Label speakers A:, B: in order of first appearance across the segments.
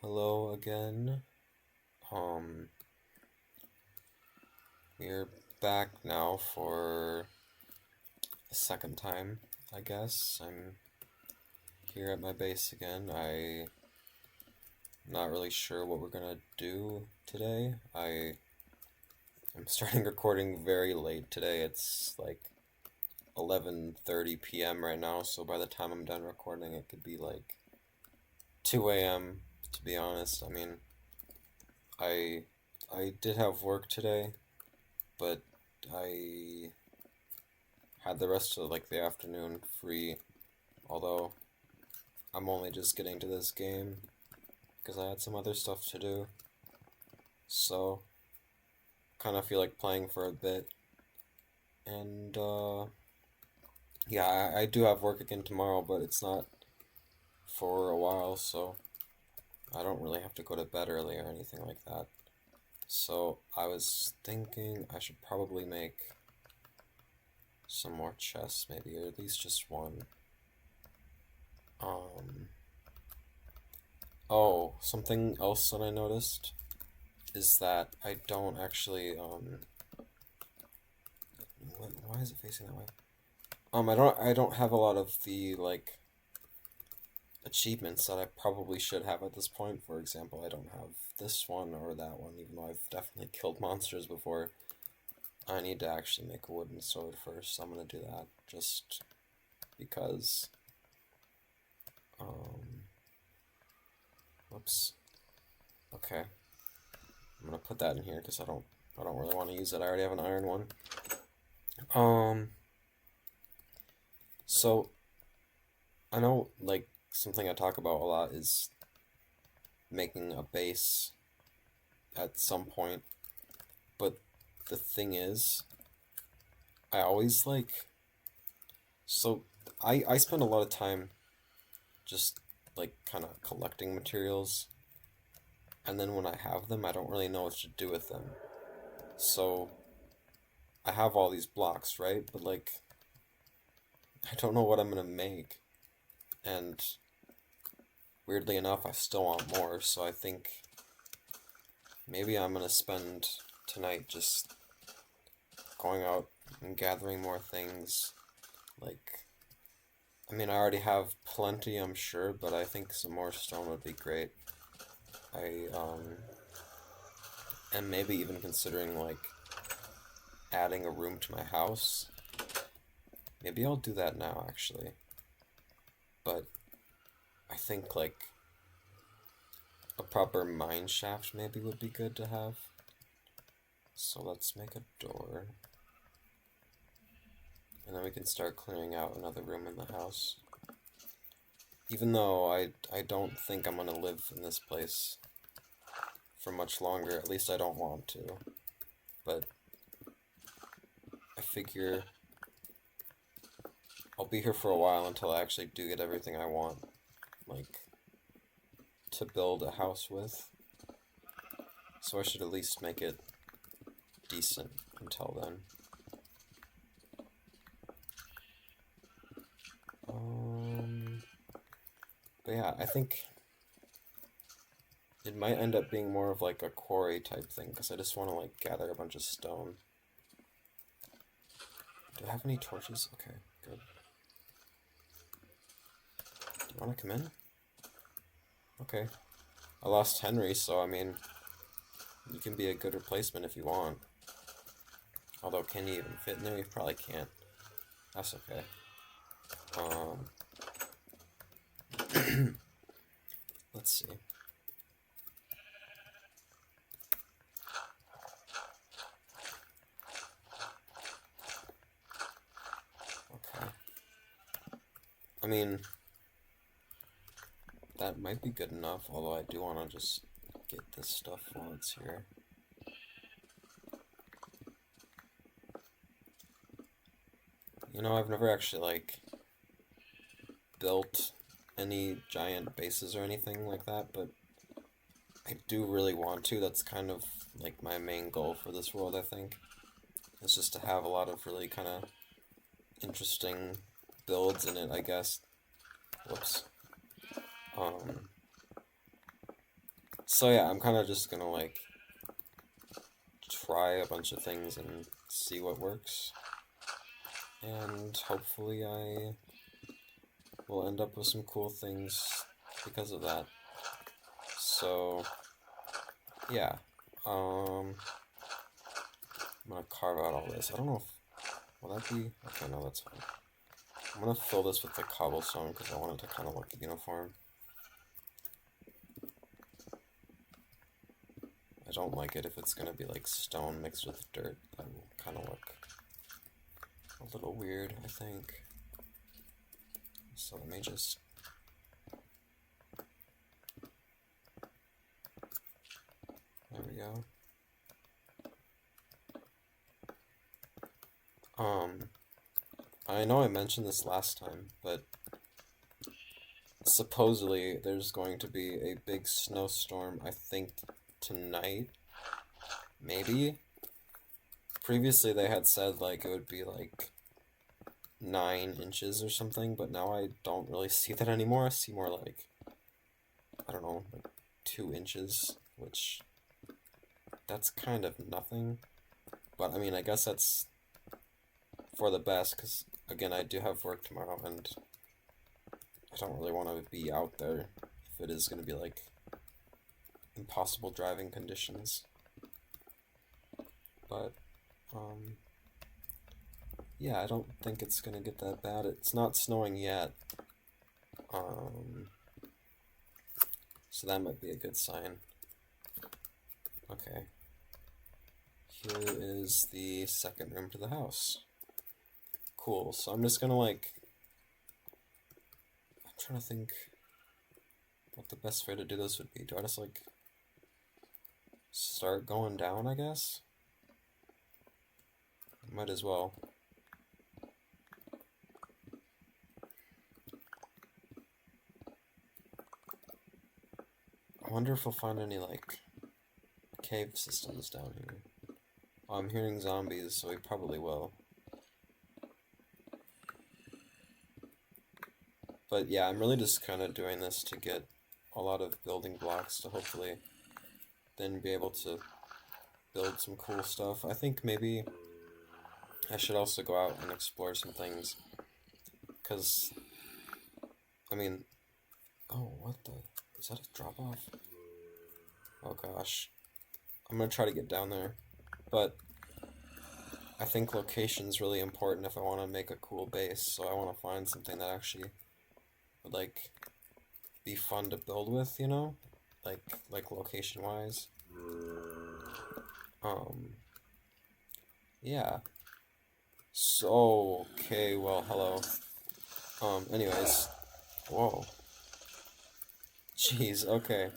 A: Hello again. Um, we're back now for the second time, I guess. I'm here at my base again. I'm not really sure what we're gonna do today. I'm starting recording very late today. It's like 11:30 p.m. right now, so by the time I'm done recording, it could be like 2 a.m. to be honest. I mean, I did have work today, but I had the rest of like the afternoon free, although I'm only just getting to this game because I had some other stuff to do. So kind of feel like playing for a bit. And yeah, I do have work again tomorrow, but it's not for a while, so I don't really have to go to bed early or anything like that. So I was thinking I should probably make some more chests, maybe, or at least just one. Oh, something else that I noticed is that I don't actually, why is it facing that way? I don't have a lot of the, like, achievements that I probably should have at this point. For example, I don't have this one or that one, even though I've definitely killed monsters before. I need to actually make a wooden sword first, so I'm gonna do that, just because, whoops. Okay. I'm gonna put that in here because I don't really want to use it. I already have an iron one. So I know like something I talk about a lot is making a base at some point, but the thing is, I always like, so I spend a lot of time just like kind of collecting materials, and then when I have them, I don't really know what to do with them. So I have all these blocks, right? But like, I don't know what I'm gonna make, and weirdly enough, I still want more, so I think maybe I'm gonna spend tonight just going out and gathering more things. Like, I mean, I already have plenty, I'm sure, but I think some more stone would be great. And maybe even considering, like, adding a room to my house. Maybe I'll do that now, actually. But I think, like, a proper mine shaft maybe would be good to have. So let's make a door. And then we can start clearing out another room in the house. Even though I don't think I'm gonna live in this place for much longer, at least I don't want to. But I figure I'll be here for a while until I actually do get everything I want, like, to build a house with. So I should at least make it decent until then. But yeah, I think it might end up being more of like a quarry type thing, because I just want to like gather a bunch of stone. Do I have any torches? Okay, good. Do you want to come in? Okay. I lost Henry, so I mean, you can be a good replacement if you want. Although, can you even fit in there? You probably can't. That's okay. Let's see. Okay. I mean, that might be good enough, although I do want to just get this stuff while it's here. You know, I've never actually, like, built any giant bases or anything like that, but I do really want to. That's kind of, like, my main goal for this world, I think. Is just to have a lot of really kind of interesting builds in it, I guess. Whoops. So yeah, I'm kind of just gonna like try a bunch of things and see what works. And hopefully I will end up with some cool things because of that. So yeah, I'm gonna carve out all this. I don't know if, will that be, okay, no, that's fine. I'm gonna fill this with the cobblestone because I want it to kind of look uniform. I don't like it if it's gonna be like stone mixed with dirt. That will kind of look a little weird, I think. So let me just... There we go. I know I mentioned this last time, but supposedly there's going to be a big snowstorm, I think tonight, maybe? Previously they had said like it would be like 9 inches or something, but now I don't really see that anymore. I see more like, I don't know, like 2 inches, which that's kind of nothing. But I mean, I guess that's for the best, because again, I do have work tomorrow, and I don't really want to be out there if it is going to be like impossible driving conditions. But yeah, I don't think it's going to get that bad. It's not snowing yet, so that might be a good sign. Okay, here is the second room to the house. Cool, so I'm just gonna like, I'm trying to think what the best way to do this would be. Do I just like start going down, I guess? Might as well. I wonder if we'll find any like cave systems down here. Oh, I'm hearing zombies, so we probably will. But yeah, I'm really just kind of doing this to get a lot of building blocks to hopefully then be able to build some cool stuff. I think maybe I should also go out and explore some things. Because, I mean, oh, what the, is that a drop off? Oh gosh. I'm gonna try to get down there. But I think location's really important if I want to make a cool base, so I want to find something that actually would like be fun to build with, you know, like location wise. Yeah. So okay, well, hello. Anyways, whoa. Jeez. Okay.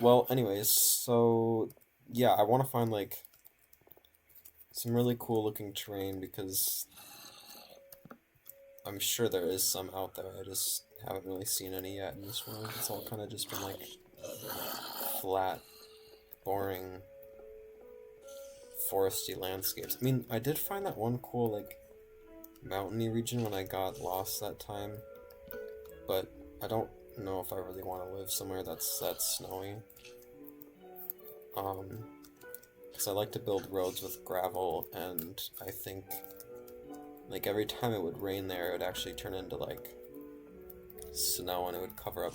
A: Well, anyways, so yeah, I want to find like some really cool looking terrain because I'm sure there is some out there. I just haven't really seen any yet in this world. It's all kind of just been like flat, boring, foresty landscapes. I mean, I did find that one cool like mountainy region when I got lost that time, but I don't know if I really want to live somewhere that's that snowy. Because I like to build roads with gravel, and I think like every time it would rain there, it would actually turn into like snow, and it would cover up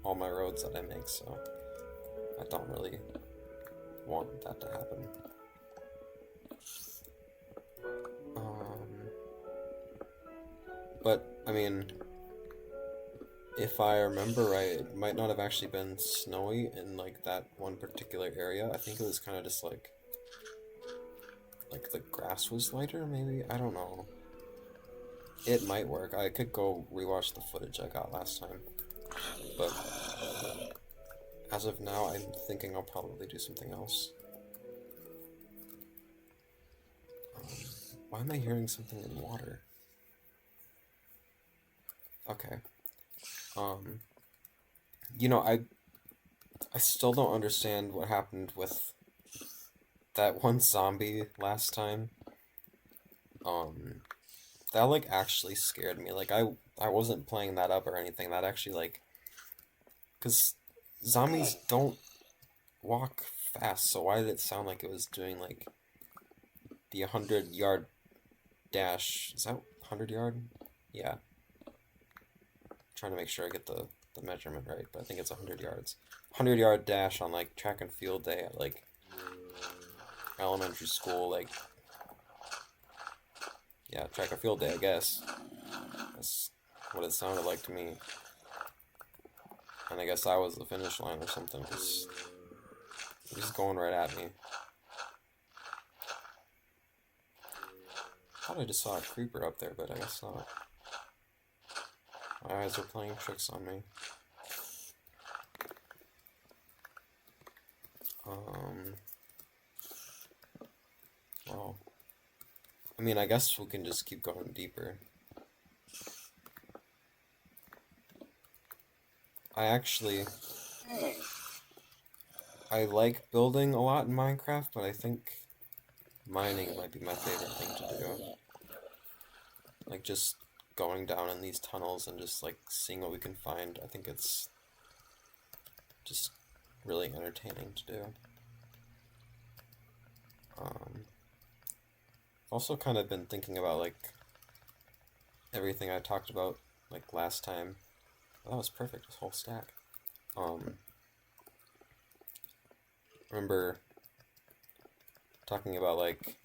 A: all my roads that I make. So I don't really want that to happen. But I mean, if I remember right, it might not have actually been snowy in like that one particular area. I think it was kind of just like the grass was lighter, maybe? I don't know. It might work. I could go rewatch the footage I got last time. But as of now, I'm thinking I'll probably do something else. Why am I hearing something in water? Okay. You know, I still don't understand what happened with that one zombie last time. That like actually scared me. Like I wasn't playing that up or anything. That actually like, cause zombies don't walk fast, so why did it sound like it was doing like the 100-yard dash? Is that 100-yard? Yeah. Trying to make sure I get the measurement right, but I think it's 100 yards. 100-yard dash on like track and field day at like elementary school, like, yeah, track and field day, I guess. That's what it sounded like to me. And I guess I was the finish line or something, because he's going right at me. I thought I just saw a creeper up there, but I guess not. My eyes are playing tricks on me. Well, I mean, I guess we can just keep going deeper. I like building a lot in Minecraft, but I think mining might be my favorite thing to do. Like, just going down in these tunnels and just, like, seeing what we can find. I think it's just really entertaining to do. Also kind of been thinking about, like, everything I talked about, like, last time. Oh, that was perfect, this whole stack. Remember talking about, like,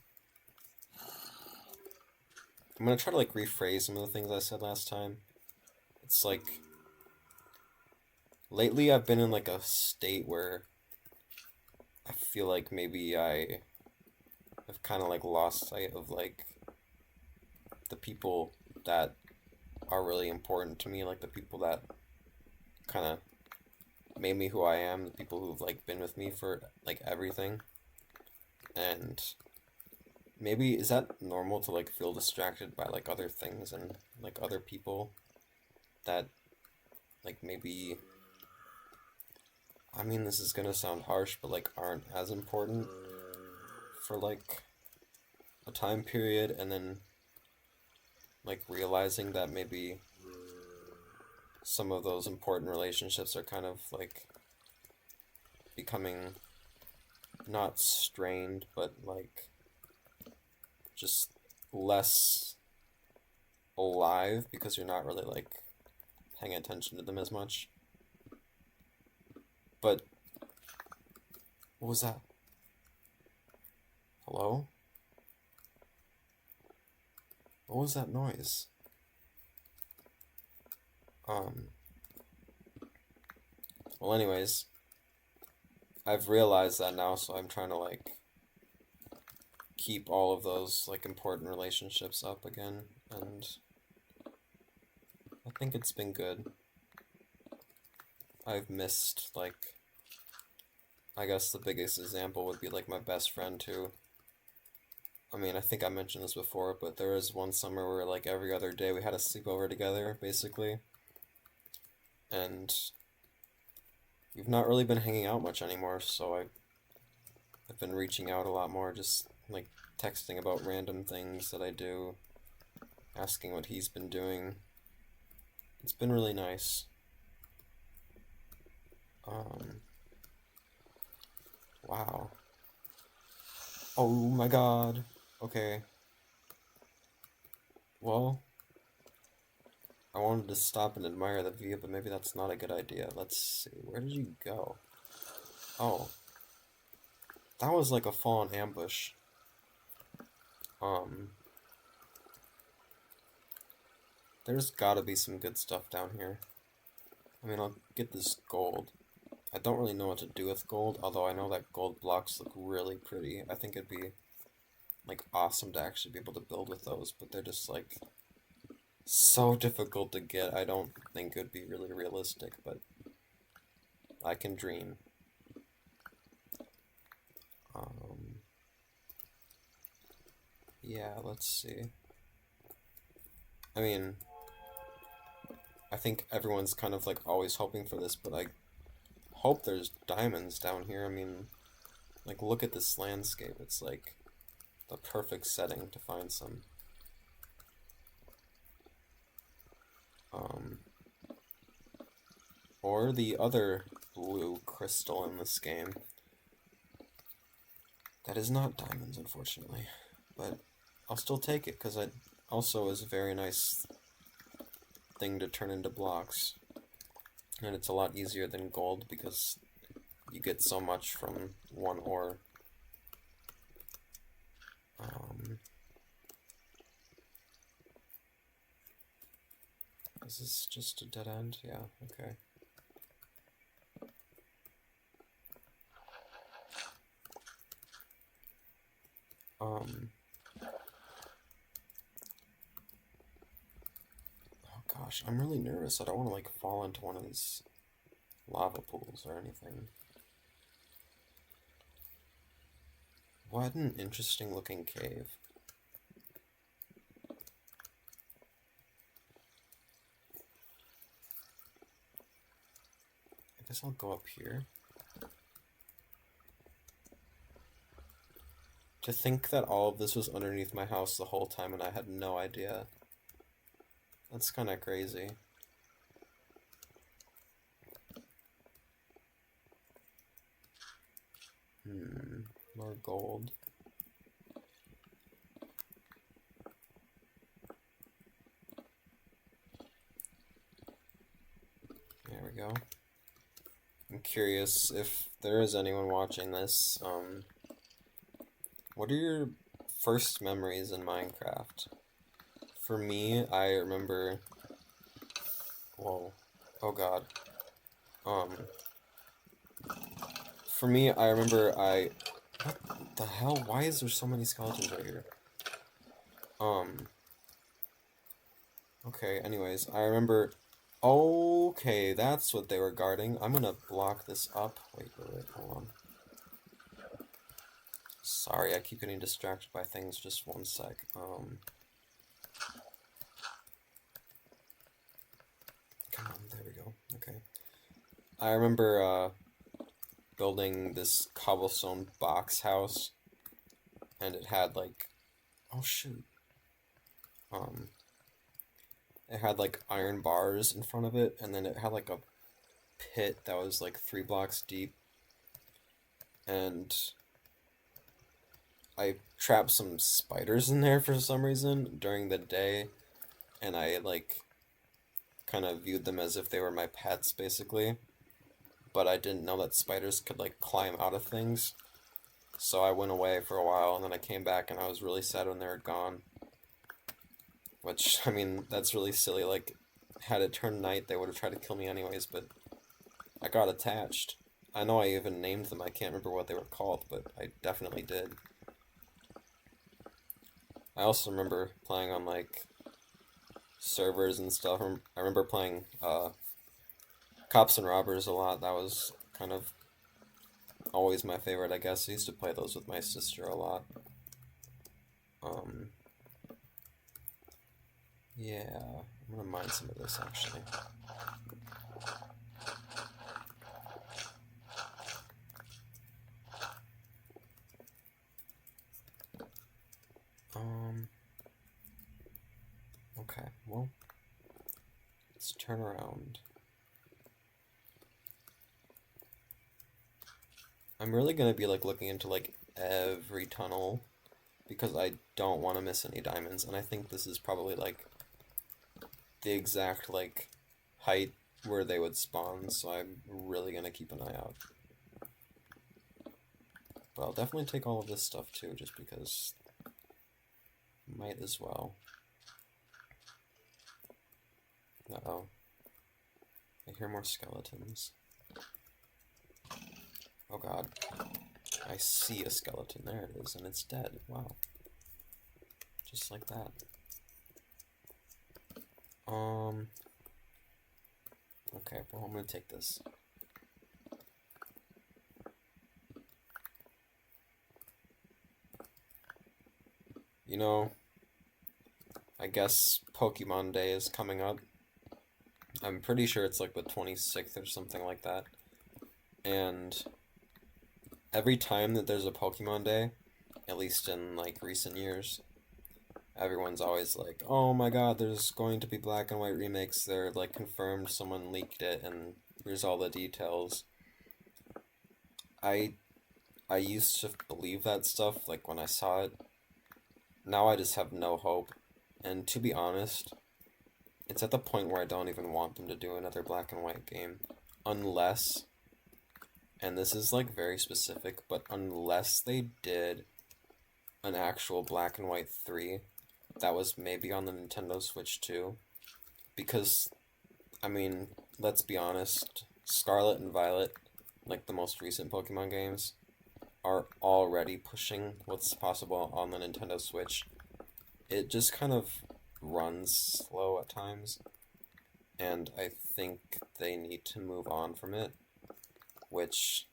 A: I'm gonna try to, like, rephrase some of the things I said last time. It's like, lately I've been in, like, a state where I feel like maybe I have kind of, like, lost sight of, like, the people that are really important to me, like, the people that kind of made me who I am, the people who've, like, been with me for, like, everything. And maybe, is that normal to, like, feel distracted by, like, other things and, like, other people that, like, maybe, I mean, this is gonna sound harsh, but, like, aren't as important for, like, a time period, and then, like, realizing that maybe some of those important relationships are kind of, like, becoming not strained, but, like, just less alive because you're not really, like, paying attention to them as much. But what was that? Hello? What was that noise? Well, anyways, I've realized that now, so I'm trying to, like, keep all of those, like, important relationships up again, and I think it's been good. I've missed, like, I guess the biggest example would be, like, my best friend, too. I mean, I think I mentioned this before, but there was one summer where, like, every other day we had a sleepover together, basically. And we've not really been hanging out much anymore, so I've been reaching out a lot more, just, like, texting about random things that I do, asking what he's been doing. It's been really nice. Wow. Oh my god. Okay. Well, I wanted to stop and admire the view, but maybe that's not a good idea. Let's see. Where did you go? Oh. That was like a fallen ambush. There's gotta be some good stuff down here. I mean, I'll get this gold. I don't really know what to do with gold, although I know that gold blocks look really pretty. I think it'd be, like, awesome to actually be able to build with those, but they're just, like, so difficult to get. I don't think it would be really realistic, but I can dream. Yeah, let's see. I mean, I think everyone's kind of, like, always hoping for this, but I hope there's diamonds down here. I mean, like, look at this landscape. It's, like, the perfect setting to find some. Or the other blue crystal in this game. That is not diamonds, unfortunately, but I'll still take it because it also is a very nice thing to turn into blocks, and it's a lot easier than gold because you get so much from one ore. Is this just a dead end? Yeah, okay. Oh gosh, I'm really nervous. I don't want to like fall into one of these lava pools or anything. What an interesting looking cave. I guess I'll go up here. To think that all of this was underneath my house the whole time and I had no idea. That's kind of crazy. More gold. There we go. I'm curious if there is anyone watching this, what are your first memories in Minecraft? For me, I remember... Whoa. Oh god. For me, I remember What the hell? Why is there so many skeletons right here? Okay, anyways, I remember... Okay, that's what they were guarding. I'm gonna block this up. Wait, hold on. Sorry, I keep getting distracted by things. Just one sec. Come on, there we go. Okay. I remember, building this cobblestone box house, and it had, like... Oh, shoot. It had, like, iron bars in front of it, and then it had, like, a pit that was, like, 3 blocks deep. And I trapped some spiders in there for some reason during the day, and I, like, kind of viewed them as if they were my pets, basically. But I didn't know that spiders could, like, climb out of things. So I went away for a while, and then I came back, and I was really sad when they were gone. Which, I mean, that's really silly. Like, had it turned night, they would have tried to kill me anyways, but I got attached. I know I even named them. I can't remember what they were called, but I definitely did. I also remember playing on, like, servers and stuff. I remember playing, Cops and Robbers a lot. That was kind of always my favorite, I guess. I used to play those with my sister a lot. Yeah, I'm gonna mine some of this, actually. Okay, well, let's turn around. I'm really gonna be, like, looking into, like, every tunnel, because I don't want to miss any diamonds, and I think this is probably, like, the exact, like, height where they would spawn, so I'm really gonna keep an eye out. But I'll definitely take all of this stuff, too, just because... Might as well. Uh-oh. I hear more skeletons. Oh god. I see a skeleton. There it is, and it's dead. Wow. Just like that. Okay, well, I'm gonna take this. You know, I guess Pokemon Day is coming up. I'm pretty sure it's like the 26th or something like that. And every time that there's a Pokemon Day, at least in like recent years, everyone's always like, oh my god, there's going to be black and white remakes. They're like confirmed, someone leaked it, and here's all the details. I I used to believe that stuff, like when I saw it. Now I just have no hope. And to be honest, it's at the point where I don't even want them to do another black and white game. Unless, and this is like very specific, but unless they did an actual black and white 3 that was maybe on the Nintendo Switch too. Because, I mean, let's be honest, Scarlet and Violet, like the most recent Pokemon games, are already pushing what's possible on the Nintendo Switch. It just kind of runs slow at times, and I think they need to move on from it, which,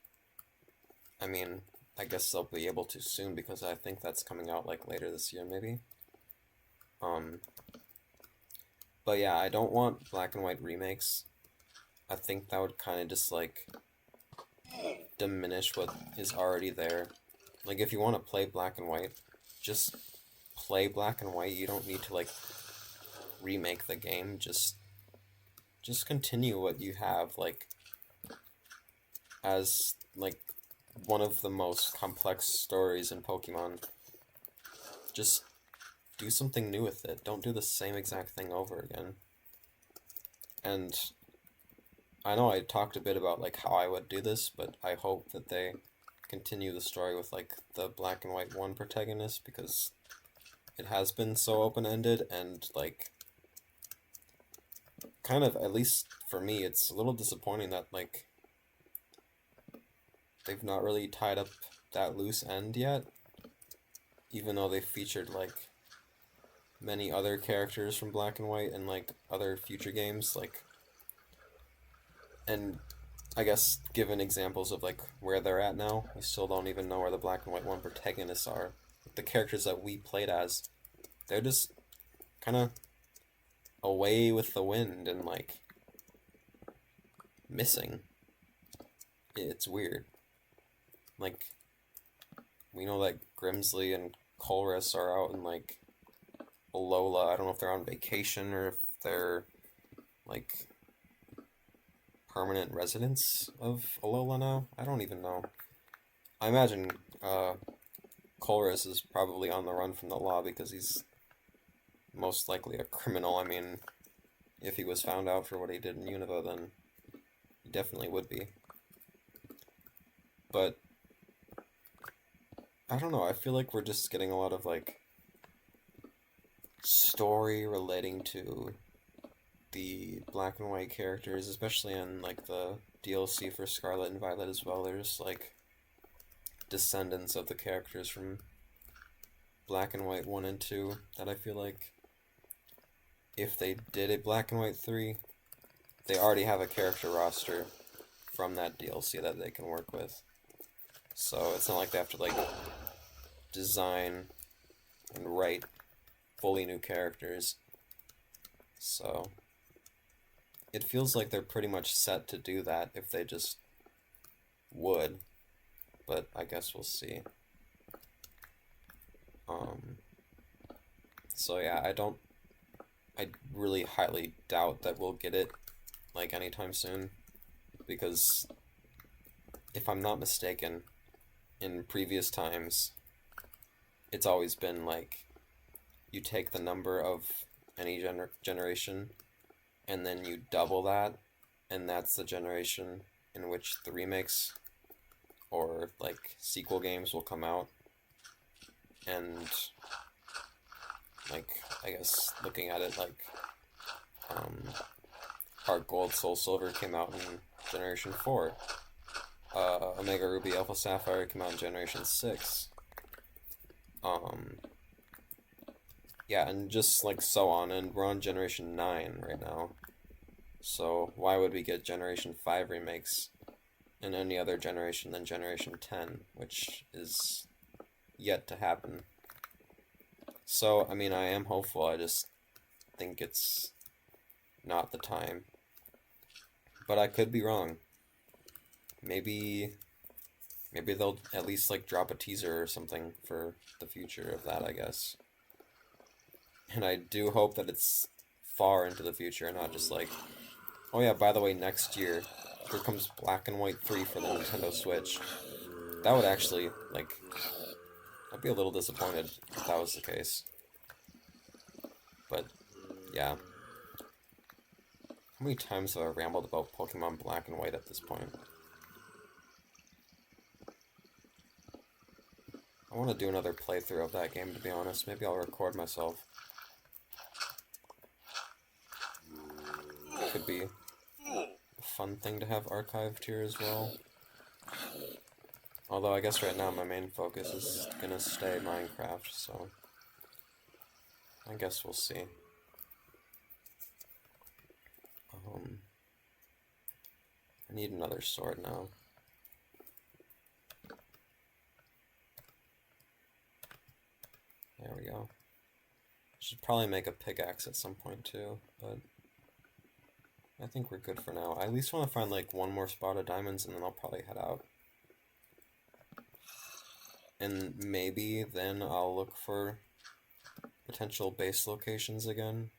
A: I mean, I guess they'll be able to soon because I think that's coming out like later this year maybe. Um, but yeah, I don't want black and white remakes. I think that would kind of just like diminish what is already there. Like if you want to play black and white, just play black and white. You don't need to like remake the game. Just continue what you have, like as like one of the most complex stories in Pokemon. Just do something new with it. Don't do the same exact thing over again. And I know I talked a bit about like how I would do this, but I hope that they continue the story with like the black and white 1 protagonist, because it has been so open-ended, and like kind of, at least for me, it's a little disappointing that like they've not really tied up that loose end yet, even though they featured like many other characters from black and white and like other future games, like, and I guess given examples of like where they're at now, we still don't even know where the black and white 1 protagonists are. The characters that we played as, they're just kind of away with the wind and like missing. It's weird. Like, we know that Grimsley and Colress are out in like Alola. I don't know if they're on vacation or if they're like permanent residents of Alola now. I don't even know. I imagine Colress is probably on the run from the law because he's most likely a criminal. I mean, if he was found out for what he did in Unova, then he definitely would be. But I don't know, I feel like we're just getting a lot of like story relating to the black and white characters, especially in like the DLC for Scarlet and Violet as well. There's like descendants of the characters from black and white 1 and 2 that I feel like if they did a black and white 3, they already have a character roster from that DLC that they can work with. So it's not like they have to like design and write fully new characters. So it feels like they're pretty much set to do that if they just would, but I guess we'll see. So yeah, I really highly doubt that we'll get it like anytime soon, because if I'm not mistaken, in previous times, it's always been like you take the number of any generation and then you double that, and that's the generation in which the remakes or like sequel games will come out. And like, I guess looking at it, like Heart Gold Soul Silver came out in Generation 4. Omega Ruby Alpha Sapphire came out in Generation 6. Yeah, and just like so on, and we're on Generation 9 right now. So why would we get Generation 5 remakes in any other generation than Generation 10, which is yet to happen? So, I mean, I am hopeful, I just think it's not the time. But I could be wrong. Maybe they'll at least like drop a teaser or something for the future of that, I guess. And I do hope that it's far into the future, not just like, oh yeah, by the way, next year, here comes Black and White 3 for the Nintendo Switch. That would actually, like, I'd be a little disappointed if that was the case. But, yeah. How many times have I rambled about Pokemon Black and White at this point? I want to do another playthrough of that game, to be honest. Maybe I'll record myself. Could be a fun thing to have archived here as well. Although I guess right now my main focus is gonna stay Minecraft, so I guess we'll see. I need another sword now. There we go. Should probably make a pickaxe at some point too, but I think we're good for now. I at least want to find like one more spot of diamonds and then I'll probably head out. And maybe then I'll look for potential base locations again.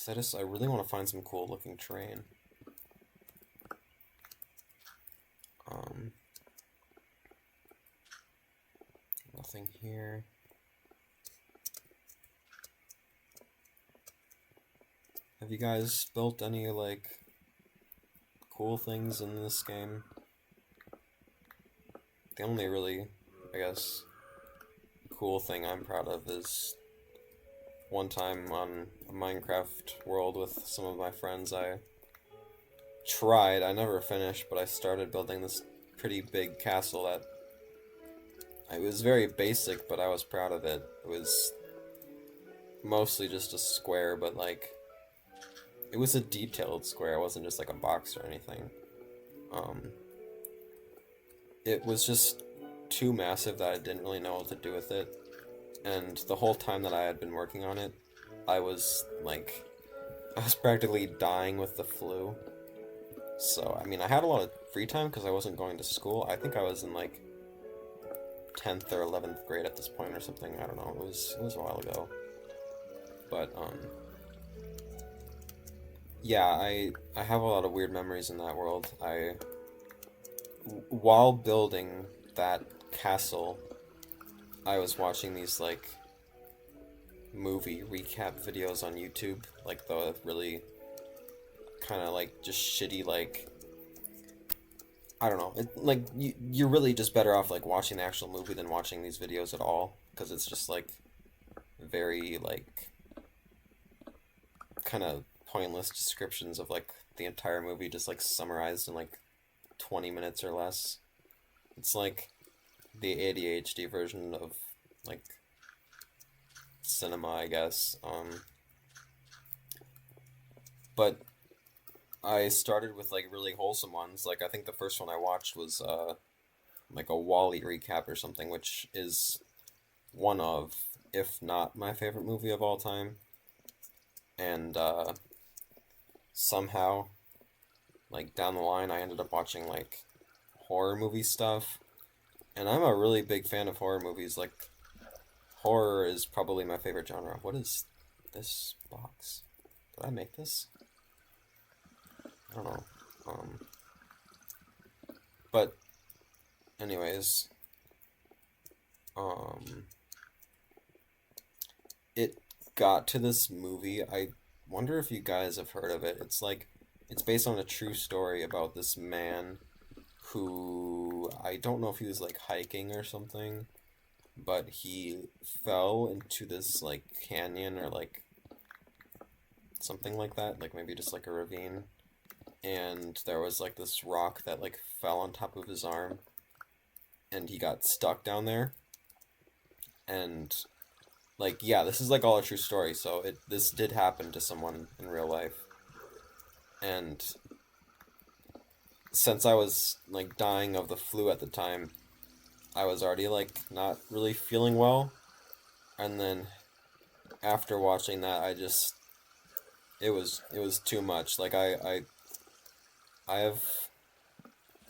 A: Because I really want to find some cool looking terrain. Nothing here. Have you guys built any, like, cool things in this game? The only really, I guess, cool thing I'm proud of is one time on a Minecraft world with some of my friends, I never finished, but I started building this pretty big castle that it was very basic, but I was proud of it. It was mostly just a square, but like it was a detailed square. It wasn't just like a box or anything. It was just too massive that I didn't really know what to do with it. And the whole time that I had been working on it, I was practically dying with the flu. So, I mean, I had a lot of free time because I wasn't going to school. I think I was in like 10th or 11th grade at this point or something. I don't know. It was a while ago. But yeah, I have a lot of weird memories in that world. While building that castle, I was watching these like movie recap videos on YouTube, like the really kind of like just shitty, like, I don't know, like you're really just better off like watching the actual movie than watching these videos at all, because it's just like very like kind of pointless descriptions of like the entire movie just like summarized in like 20 minutes or less. It's like the ADHD version of like cinema, I guess. But I started with like really wholesome ones. Like I think the first one I watched was like a Wall-E recap or something, which is one of, if not my favorite movie of all time. And somehow, like down the line, I ended up watching like horror movie stuff. And I'm a really big fan of horror movies. Like, horror is probably my favorite genre. What is this box? Did I make this? I don't know. But, anyways, it got to this movie. I wonder if you guys have heard of it. It's based on a true story about this man who, I don't know if he was like hiking or something, but he fell into this like canyon or like something like that, like maybe just like a ravine, and there was like this rock that like fell on top of his arm, and he got stuck down there. And like, yeah, this is like all a true story, so this did happen to someone in real life. And since I was like dying of the flu at the time, I was already like not really feeling well. And then after watching that, it was too much. Like I have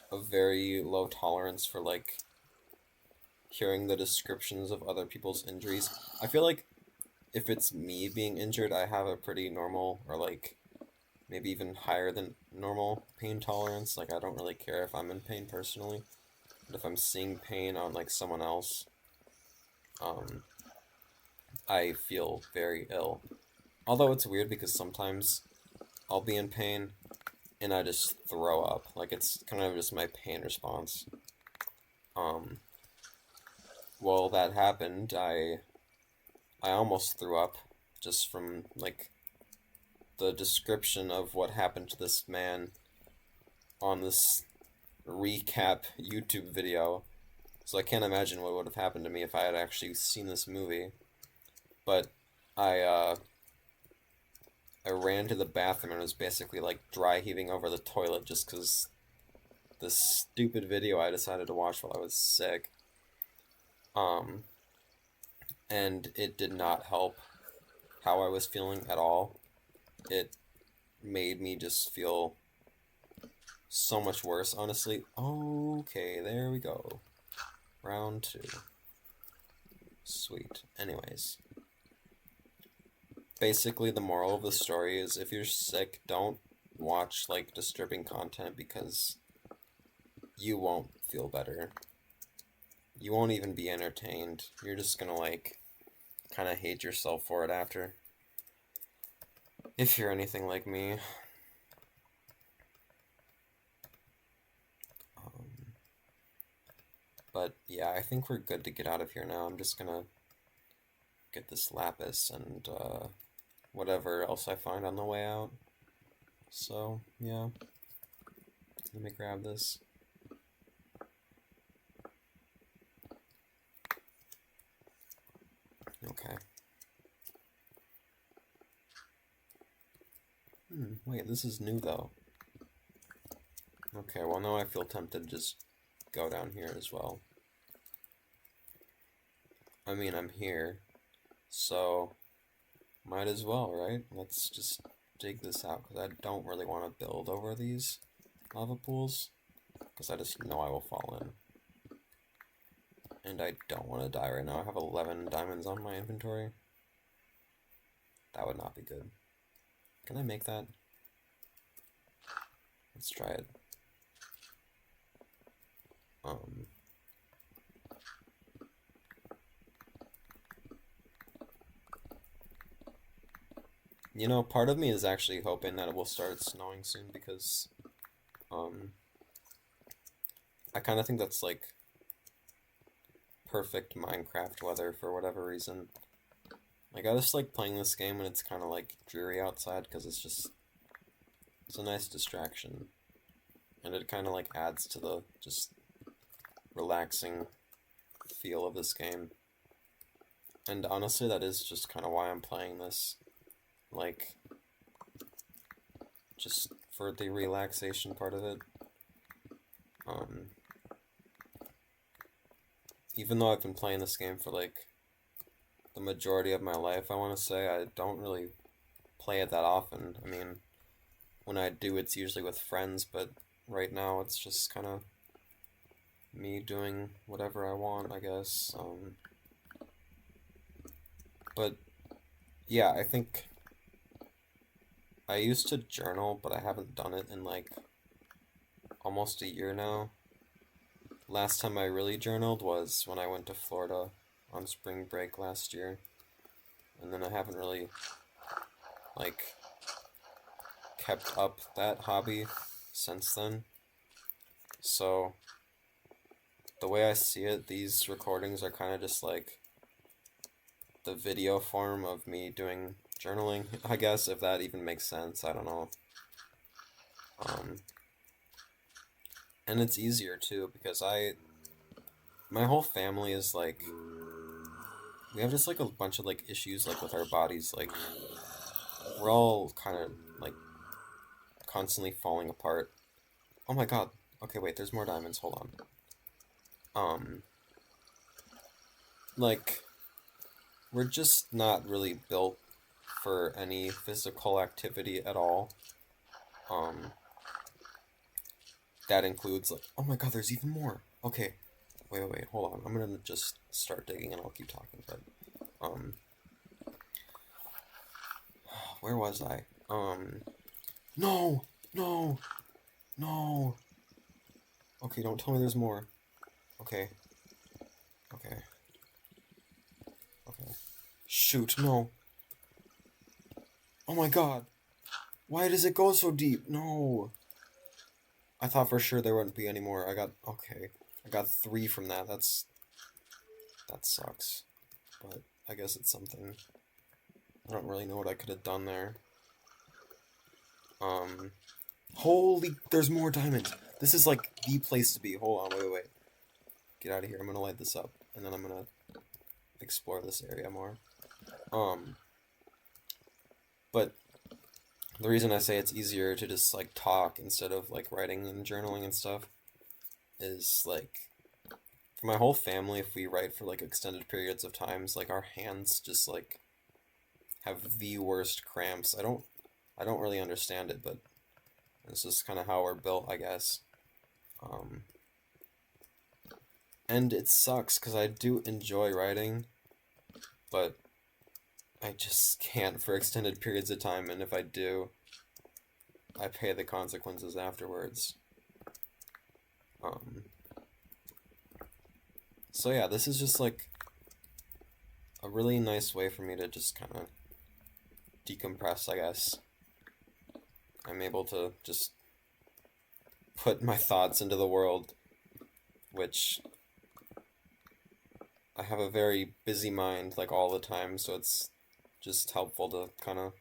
A: a very low tolerance for like hearing the descriptions of other people's injuries. I feel like if it's me being injured, I have a pretty normal or like maybe even higher than normal pain tolerance. Like, I don't really care if I'm in pain personally, but if I'm seeing pain on, like, someone else, um, I feel very ill. Although it's weird because sometimes I'll be in pain and I just throw up. Like, it's kind of just my pain response. Well, that happened. I almost threw up just from, like, the description of what happened to this man on this recap YouTube video. So I can't imagine what would have happened to me if I had actually seen this movie. But I uh I ran to the bathroom and was basically like dry heaving over the toilet just because this stupid video I decided to watch while I was sick. Um and it did not help how I was feeling at all. It made me just feel so much worse, honestly. Okay, there we go. Round 2. Sweet. Anyways. Basically, the moral of the story is if you're sick, don't watch, like, disturbing content because you won't feel better. You won't even be entertained. You're just gonna, like, kind of hate yourself for it after. If you're anything like me. But yeah, I think we're good to get out of here now. I'm just gonna get this lapis and whatever else I find on the way out. So, yeah. Let me grab this. Okay. Wait, this is new though. Okay, well now I feel tempted to just go down here as well. I mean, I'm here, so might as well, right? Let's just dig this out, because I don't really want to build over these lava pools, because I just know I will fall in. And I don't want to die right now. I have 11 diamonds on my inventory. That would not be good. Can I make that? Let's try it. You know, part of me is actually hoping that it will start snowing soon because, I kind of think that's, like, perfect Minecraft weather for whatever reason. Like, I just like playing this game when it's kind of, like, dreary outside because it's a nice distraction. And it kind of, like, adds to the just relaxing feel of this game. And honestly, that is just kind of why I'm playing this. Like, just for the relaxation part of it. Even though I've been playing this game for, like, the majority of my life, I want to say, I don't really play it that often. I mean, when I do, it's usually with friends, but right now it's just kind of me doing whatever I want, I guess. But yeah, I think I used to journal, but I haven't done it in, like, almost a year now. Last time I really journaled was when I went to Florida on spring break last year. And then I haven't really, like, kept up that hobby since then. So, the way I see it, these recordings are kind of just like the video form of me doing journaling, I guess, if that even makes sense. I don't know. And it's easier too because my whole family is like, we have just like a bunch of like issues like with our bodies. Like, we're all kind of like constantly falling apart. Oh my god. Okay, wait, there's more diamonds. Hold on. Like, we're just not really built for any physical activity at all. That includes, like, oh my god, there's even more. Okay, wait, hold on. I'm gonna just start digging and I'll keep talking, but, where was I? No! No! No! Okay, don't tell me there's more. Okay. Okay. Okay. Shoot, no. Oh my god! Why does it go so deep? No! I thought for sure there wouldn't be any more. Okay. I got 3 from that. That sucks. But I guess it's something. I don't really know what I could have done there. Holy, there's more diamonds. This is like the place to be. Hold on, wait. Get out of here. I'm gonna light this up, and then I'm gonna explore this area more. But the reason I say it's easier to just like talk instead of like writing and journaling and stuff is like for my whole family, if we write for like extended periods of times, like our hands just like have the worst cramps. I don't really understand it, but it's just kind of how we're built, I guess. And it sucks because I do enjoy writing, but I just can't for extended periods of time, and if I do, I pay the consequences afterwards. So yeah, this is just like a really nice way for me to just kind of decompress, I guess. I'm able to just put my thoughts into the world, which I have a very busy mind like all the time, so it's just helpful to kind of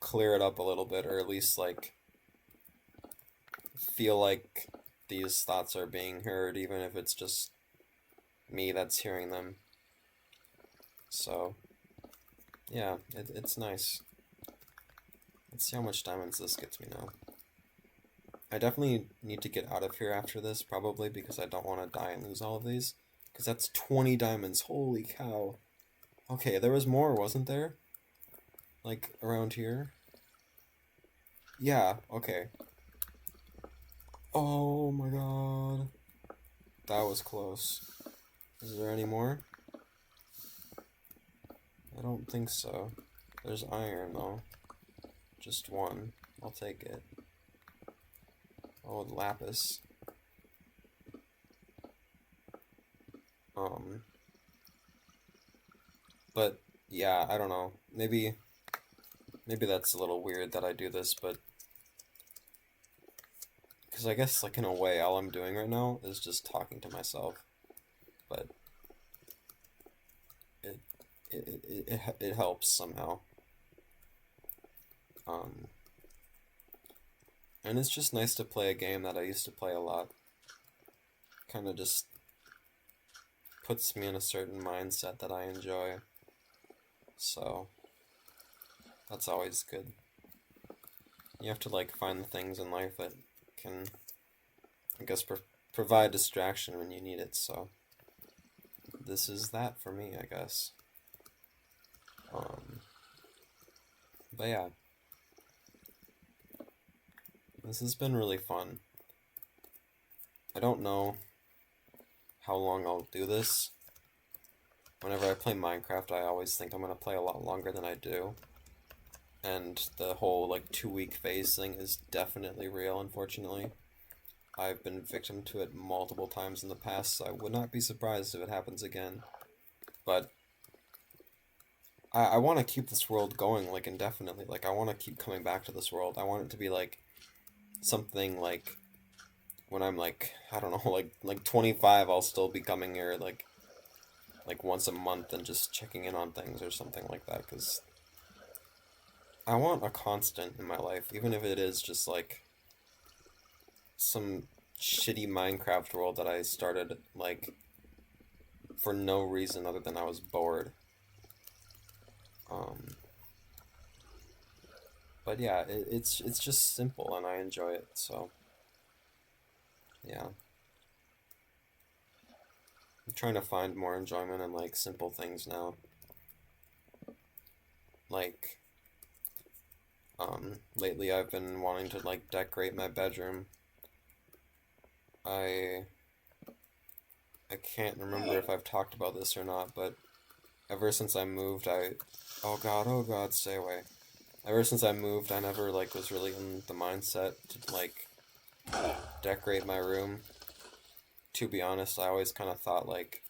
A: clear it up a little bit, or at least like feel like these thoughts are being heard, even if it's just me that's hearing them. So yeah, it's nice. Let's see how much diamonds this gets me now. I definitely need to get out of here after this, probably, because I don't want to die and lose all of these. Because that's 20 diamonds. Holy cow. Okay, there was more, wasn't there? Like, around here? Yeah, okay. Oh my god. That was close. Is there any more? I don't think so. There's iron, though. Just one. I'll take it. Oh, lapis. But, yeah, I don't know. Maybe that's a little weird that I do this, but... Because I guess, like, in a way, all I'm doing right now is just talking to myself. But... It helps somehow. And it's just nice to play a game that I used to play a lot. Kind of just puts me in a certain mindset that I enjoy. So, that's always good. You have to, like, find the things in life that can, I guess, provide distraction when you need it, so this is that for me, I guess. But yeah. This has been really fun. I don't know how long I'll do this. Whenever I play Minecraft, I always think I'm going to play a lot longer than I do. And the whole, like, 2-week phase thing is definitely real, unfortunately. I've been victim to it multiple times in the past, so I would not be surprised if it happens again. But I want to keep this world going, like, indefinitely. Like, I want to keep coming back to this world. I want it to be, like, something, like, when I'm, like, I don't know, like 25, I'll still be coming here, like once a month and just checking in on things or something like that, because I want a constant in my life, even if it is just, like, some shitty Minecraft world that I started, like, for no reason other than I was bored. But yeah, it's just simple and I enjoy it, so yeah. I'm trying to find more enjoyment in, like, simple things now. Like, lately I've been wanting to, like, decorate my bedroom. I can't remember if I've talked about this or not, but ever since I moved, oh god, stay away. ever since I moved, I never like was really in the mindset to like decorate my room. To be honest, I always kind of thought like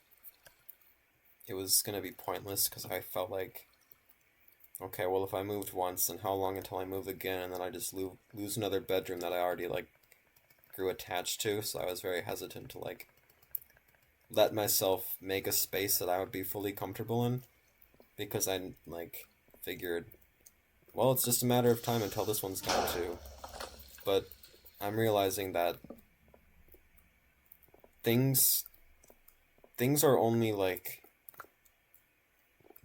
A: it was gonna be pointless because I felt like, okay, well if I moved once, then how long until I move again, and then I just lose another bedroom that I already like grew attached to. So I was very hesitant to like let myself make a space that I would be fully comfortable in, because I like figured, well, it's just a matter of time until this one's gone too. But I'm realizing that things things are only like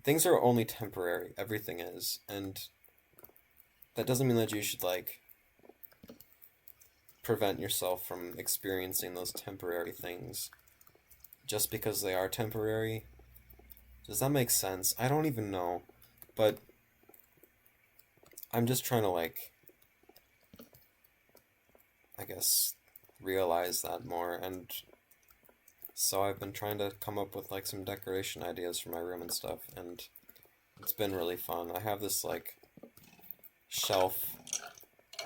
A: things are only temporary. Everything is, and that doesn't mean that you should like prevent yourself from experiencing those temporary things just because they are temporary. Does that make sense? I don't even know, but I'm just trying to like, I guess, realize that more. And so I've been trying to come up with like some decoration ideas for my room and stuff, and it's been really fun. I have this like shelf,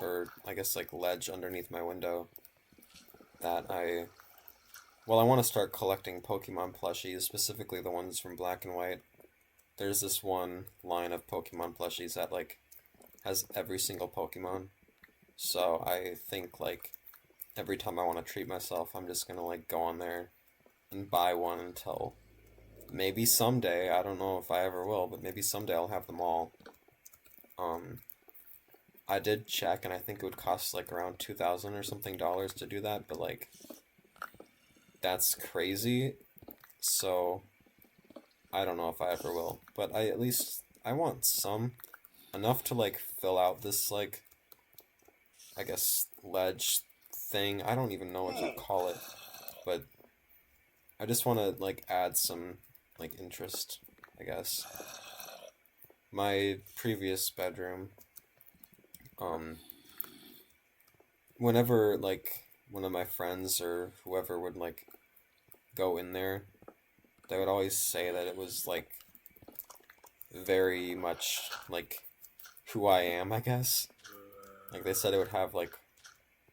A: or I guess like ledge underneath my window that well, I want to start collecting Pokemon plushies, specifically the ones from Black and White. There's this one line of Pokemon plushies that like has every single Pokemon. So I think like every time I want to treat myself, I'm just gonna like go on there and buy one until maybe someday, I don't know if I ever will, but maybe someday I'll have them all. Um, I did check, and I think it would cost like around 2,000 or something dollars to do that, but like that's crazy. So I don't know if I ever will, but I want some, enough to like fill out this like, I guess, ledge thing. I don't even know what you call it, but I just want to like add some like interest, I guess. My previous bedroom, um, whenever like one of my friends or whoever would like go in there, they would always say that it was like very much like who I am, I guess. Like they said it would have like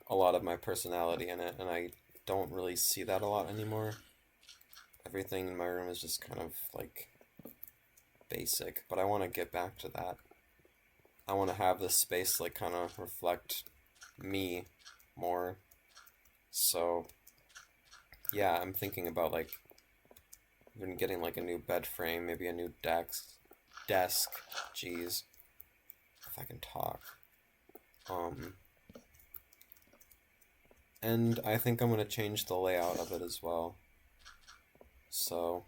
A: a lot of my personality in it, and I don't really see that a lot anymore. Everything in my room is just kind of like basic, but I want to get back to that. I want to have this space like kind of reflect me more. So yeah, I'm thinking about like even getting like a new bed frame, maybe a new desk. Jeez, if I can talk. And I think I'm gonna change the layout of it as well. So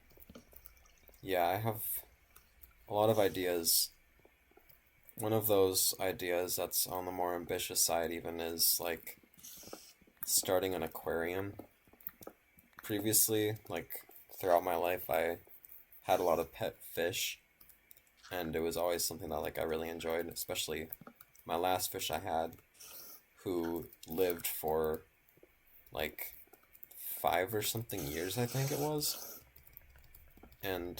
A: yeah, I have a lot of ideas. One of those ideas that's on the more ambitious side even is like starting an aquarium. Previously, like throughout my life, I had a lot of pet fish, and it was always something that like I really enjoyed, especially my last fish I had, who lived for like 5 or something years, I think it was. And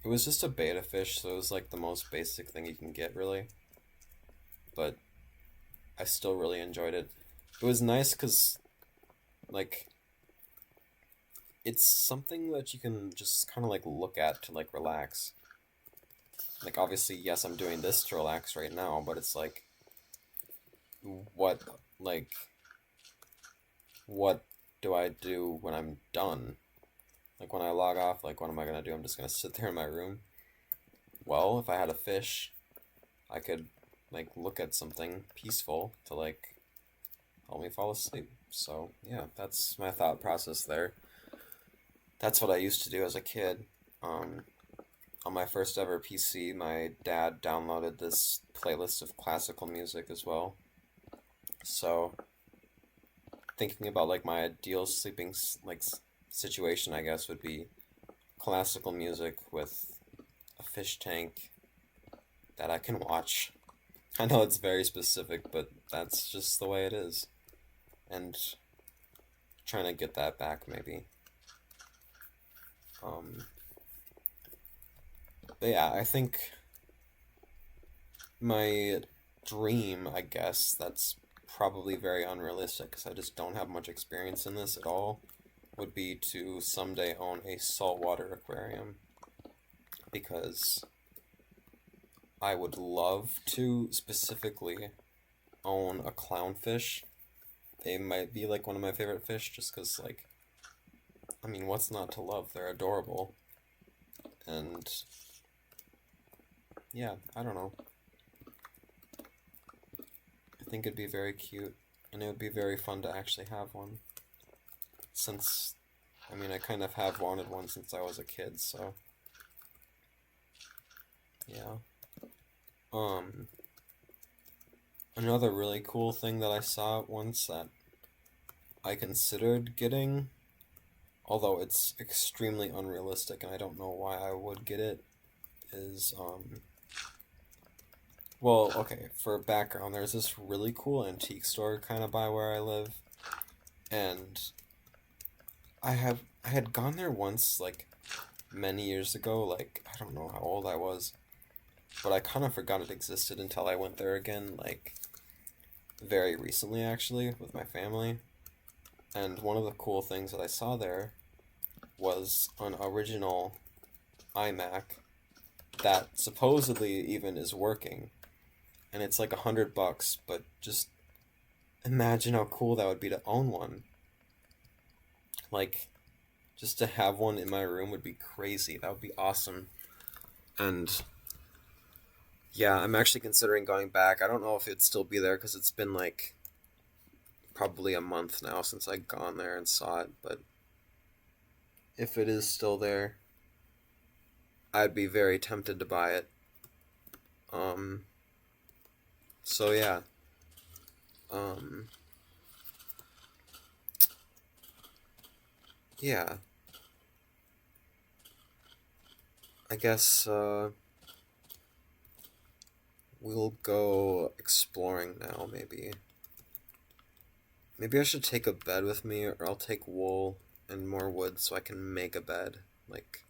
A: it was just a betta fish, so it was like the most basic thing you can get, really. But I still really enjoyed it. It was nice because, like, it's something that you can just kind of like look at to like relax. Like, obviously, yes, I'm doing this to relax right now, but it's like, what, like, what do I do when I'm done? Like, when I log off, like, what am I gonna do? I'm just gonna sit there in my room? Well, if I had a fish, I could, like, look at something peaceful to, like, help me fall asleep. So, yeah, that's my thought process there. That's what I used to do as a kid. On my first ever PC, my dad downloaded this playlist of classical music as well. So, thinking about, like, my ideal sleeping, like, situation, I guess, would be classical music with a fish tank that I can watch. I know it's very specific, but that's just the way it is. And trying to get that back, maybe. But yeah, I think My dream, I guess, that's probably very unrealistic because I just don't have much experience in this at all, would be to someday own a saltwater aquarium because I would love to specifically own a clownfish. They might be like one of my favorite fish just because, like, I mean, what's not to love? They're adorable. And yeah, I don't know. I think it'd be very cute, and it would be very fun to actually have one. Since, I mean, I kind of have wanted one since I was a kid, so yeah. Another really cool thing that I saw once that I considered getting, although it's extremely unrealistic and I don't know why I would get it, is, well, okay, for background, there's this really cool antique store kind of by where I live, and I had gone there once, like, many years ago, like, I don't know how old I was, but I kind of forgot it existed until I went there again, like, very recently, actually, with my family. And one of the cool things that I saw there was an original iMac that supposedly even is working. And it's like $100, but just imagine how cool that would be to own one. Like, just to have one in my room would be crazy. That would be awesome. And yeah, I'm actually considering going back. I don't know if it'd still be there because it's been like probably a month now since I gone there and saw it, but if it is still there, I'd be very tempted to buy it. Um, so yeah. Um, yeah. I guess, we'll go exploring now, maybe. Maybe I should take a bed with me, or I'll take wool and more wood so I can make a bed, like,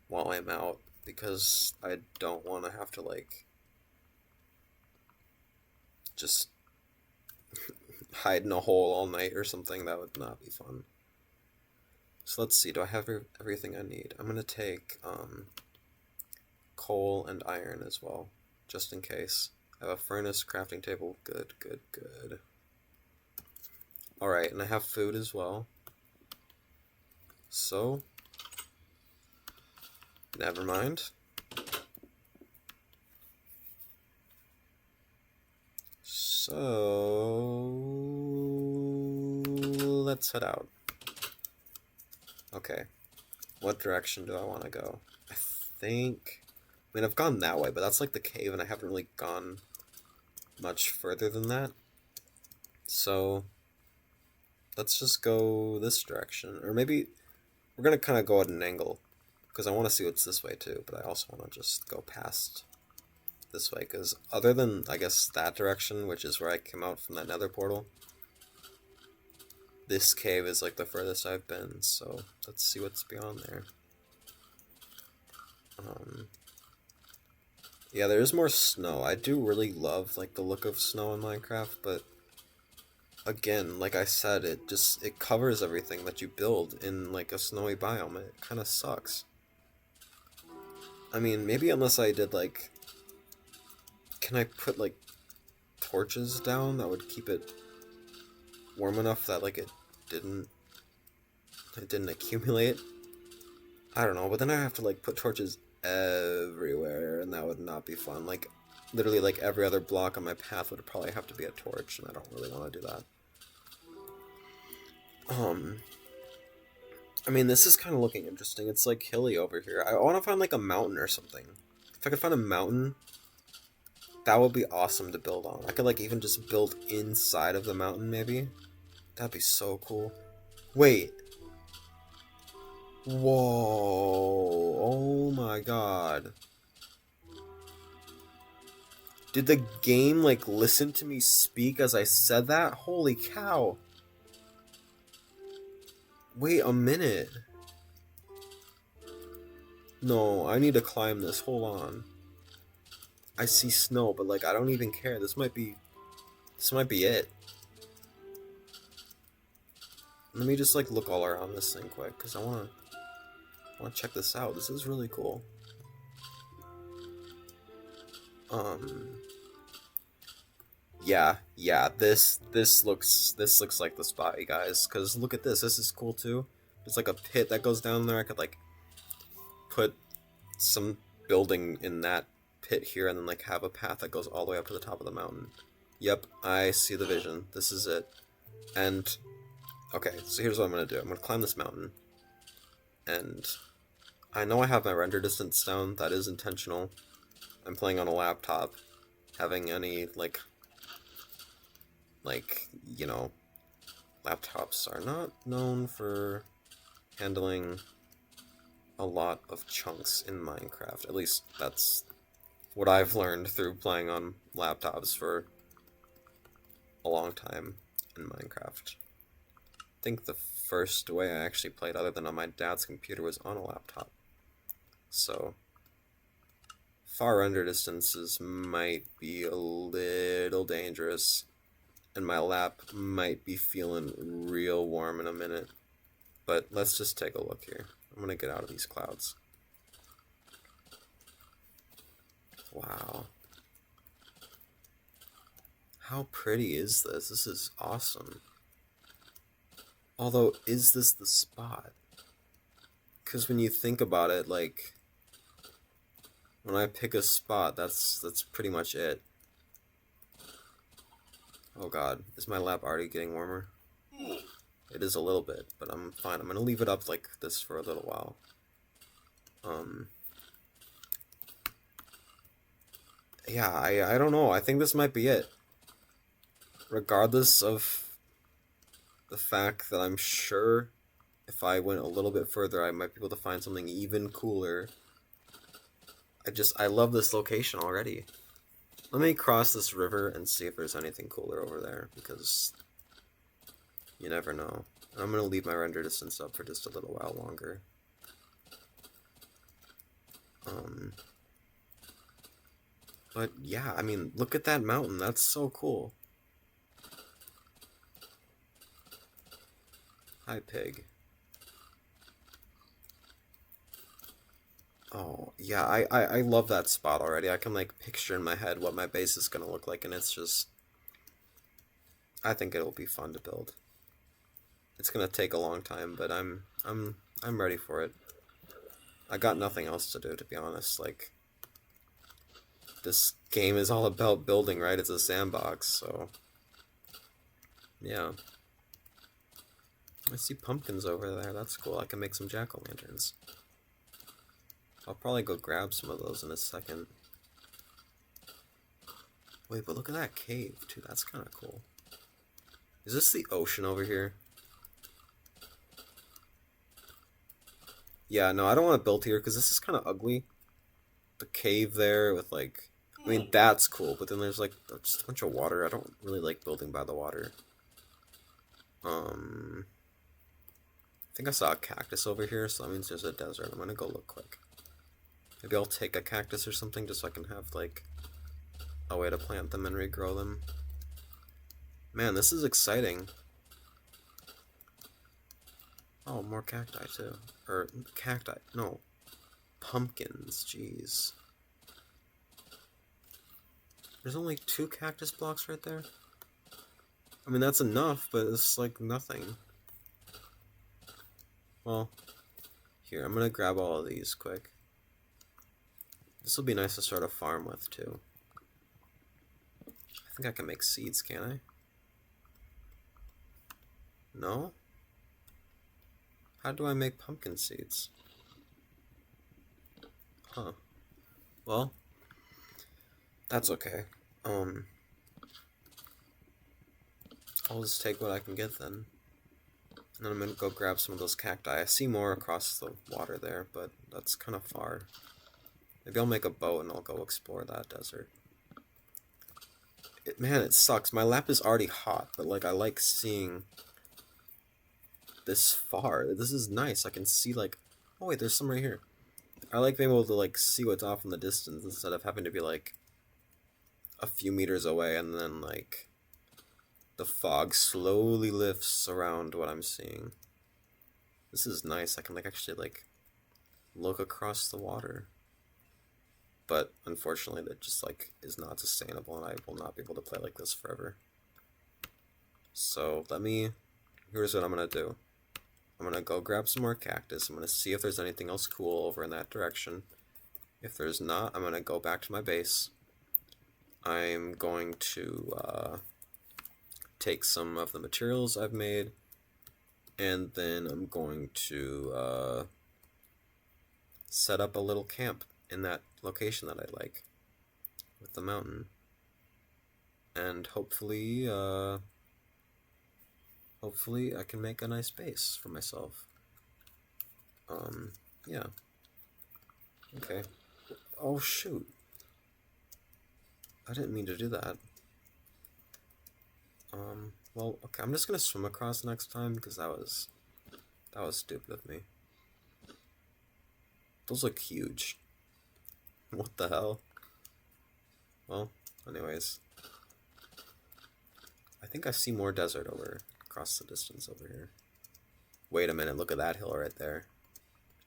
A: while I'm out, because I don't want to have to, like, just hide in a hole all night or something. That would not be fun. So let's see, do I have everything I need? I'm gonna take, coal and iron as well, just in case. I have a furnace, crafting table, good, good, good. Alright, and I have food as well. So, never mind. So, let's head out. Okay, what direction do I want to go? I think, I mean, I've gone that way, but that's like the cave, and I haven't really gone much further than that. So, let's just go this direction. Or maybe we're going to kind of go at an angle, because I want to see what's this way too, but I also want to just go past this way, because other than, I guess, that direction, which is where I came out from that nether portal, this cave is like the furthest I've been, so let's see what's beyond there. Yeah, there is more snow. I do really love like the look of snow in Minecraft, but again, like I said, it covers everything that you build in like a snowy biome. It kind of sucks. I mean, maybe unless I did like, can I put like torches down that would keep it warm enough that like it didn't accumulate? I don't know, but then I have to like put torches everywhere, and that would not be fun. Like, literally, like every other block on my path would probably have to be a torch, and I don't really want to do that. I mean, this is kind of looking interesting. It's like hilly over here. I want to find like a mountain or something. If I could find a mountain, that would be awesome to build on. I could like even just build inside of the mountain, maybe. That'd be so cool. Wait. Whoa. Oh my god. Did the game, like, listen to me speak as I said that? Holy cow. Wait a minute. No, I need to climb this. Hold on. I see snow, but like I don't even care. This might be it. Let me just like look all around this thing quick, because I wanna check this out. This is really cool. Yeah, this looks like the spot, you guys, because look at this. This is cool too. There's like a pit that goes down there. I could like put some building in that pit here and then like have a path that goes all the way up to the top of the mountain. Yep, I see the vision. This is it. And okay, so here's what I'm gonna do. I'm gonna climb this mountain, and I know I have my render distance down. That is intentional. I'm playing on a laptop. Having any like you know, laptops are not known for handling a lot of chunks in Minecraft. At least that's what I've learned through playing on laptops for a long time in Minecraft. I think the first way I actually played other than on my dad's computer was on a laptop. So far render distances might be a little dangerous, and my lap might be feeling real warm in a minute. But let's just take a look here. I'm gonna get out of these clouds. Wow. How pretty is this? This is awesome. Although, is this the spot? Because when you think about it, like, when I pick a spot, that's pretty much it. Oh god, is my lap already getting warmer? It is a little bit, but I'm fine. I'm gonna leave it up like this for a little while. Yeah, I don't know. I think this might be it. Regardless of the fact that I'm sure if I went a little bit further, I might be able to find something even cooler. I love this location already. Let me cross this river and see if there's anything cooler over there, because you never know. I'm going to leave my render distance up for just a little while longer. But yeah, I mean, look at that mountain. That's so cool. Hi, pig. Oh, yeah, I love that spot already. I can, like, picture in my head what my base is going to look like, and it's just... I think it'll be fun to build. It's going to take a long time, but I'm ready for it. I got nothing else to do, to be honest. Like, this game is all about building, right? It's a sandbox, so... Yeah. I see pumpkins over there. That's cool. I can make some jack-o'-lanterns. I'll probably go grab some of those in a second. Wait, but look at that cave, too. That's kind of cool. Is this the ocean over here? Yeah, no, I don't want to build here, because this is kind of ugly. The cave there with, like... I mean, that's cool, but then there's, like, just a bunch of water. I don't really like building by the water. I think I saw a cactus over here, so that means there's a desert. I'm gonna go look quick. Maybe I'll take a cactus or something just so I can have, like, a way to plant them and regrow them. Man, this is exciting. Oh, more cacti, too. Or, cacti. No. Pumpkins, jeez. There's only 2 cactus blocks right there? I mean, that's enough, but it's, like, nothing. Well, here, I'm gonna grab all of these quick. This will be nice to start a farm with, too. I think I can make seeds, can't I? No? How do I make pumpkin seeds? Huh. Well, that's okay. I'll just take what I can get then. And then I'm gonna go grab some of those cacti. I see more across the water there, but that's kind of far. Maybe I'll make a boat and I'll go explore that desert. Man, it sucks. My lap is already hot, but like I like seeing this far. This is nice. I can see like, oh wait, there's some right here. I like being able to like see what's off in the distance instead of having to be like a few meters away, and then like the fog slowly lifts around what I'm seeing. This is nice. I can like actually like look across the water. But unfortunately that just like is not sustainable, and I will not be able to play like this forever. So here's what I'm gonna do. I'm gonna go grab some more cactus. I'm gonna see if there's anything else cool over in that direction. If there's not, I'm gonna go back to my base. I'm going to take some of the materials I've made, and then I'm going to set up a little camp in that location that I like, with the mountain. And hopefully I can make a nice base for myself. Yeah. Okay. Oh shoot. I didn't mean to do that. Well, okay, I'm just gonna swim across next time, because that was stupid of me. Those look huge. What the hell? Well, anyways. I think I see more desert across the distance over here. Wait a minute, look at that hill right there.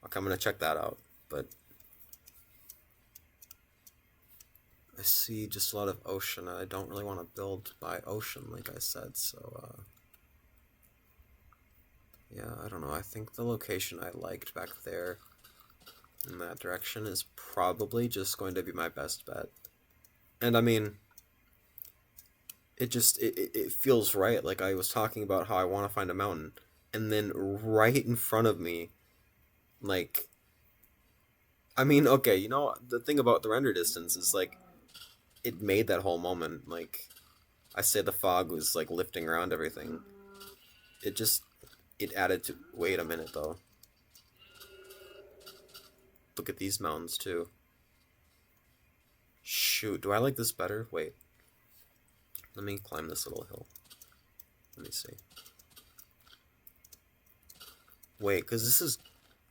A: Okay, I'm gonna check that out, but I see just a lot of ocean, and I don't really want to build by ocean, like I said, so, yeah, I don't know. I think the location I liked back there in that direction is probably just going to be my best bet. And I mean, it feels right. Like I was talking about how I want to find a mountain, and then right in front of me, like, I mean, okay, you know, the thing about the render distance is like, it made that whole moment. Like, I say the fog was like lifting around everything. It added to. Wait a minute though. Look at these mountains too. Shoot, do I like this better? Wait. Let me climb this little hill. Let me see. Wait, because this is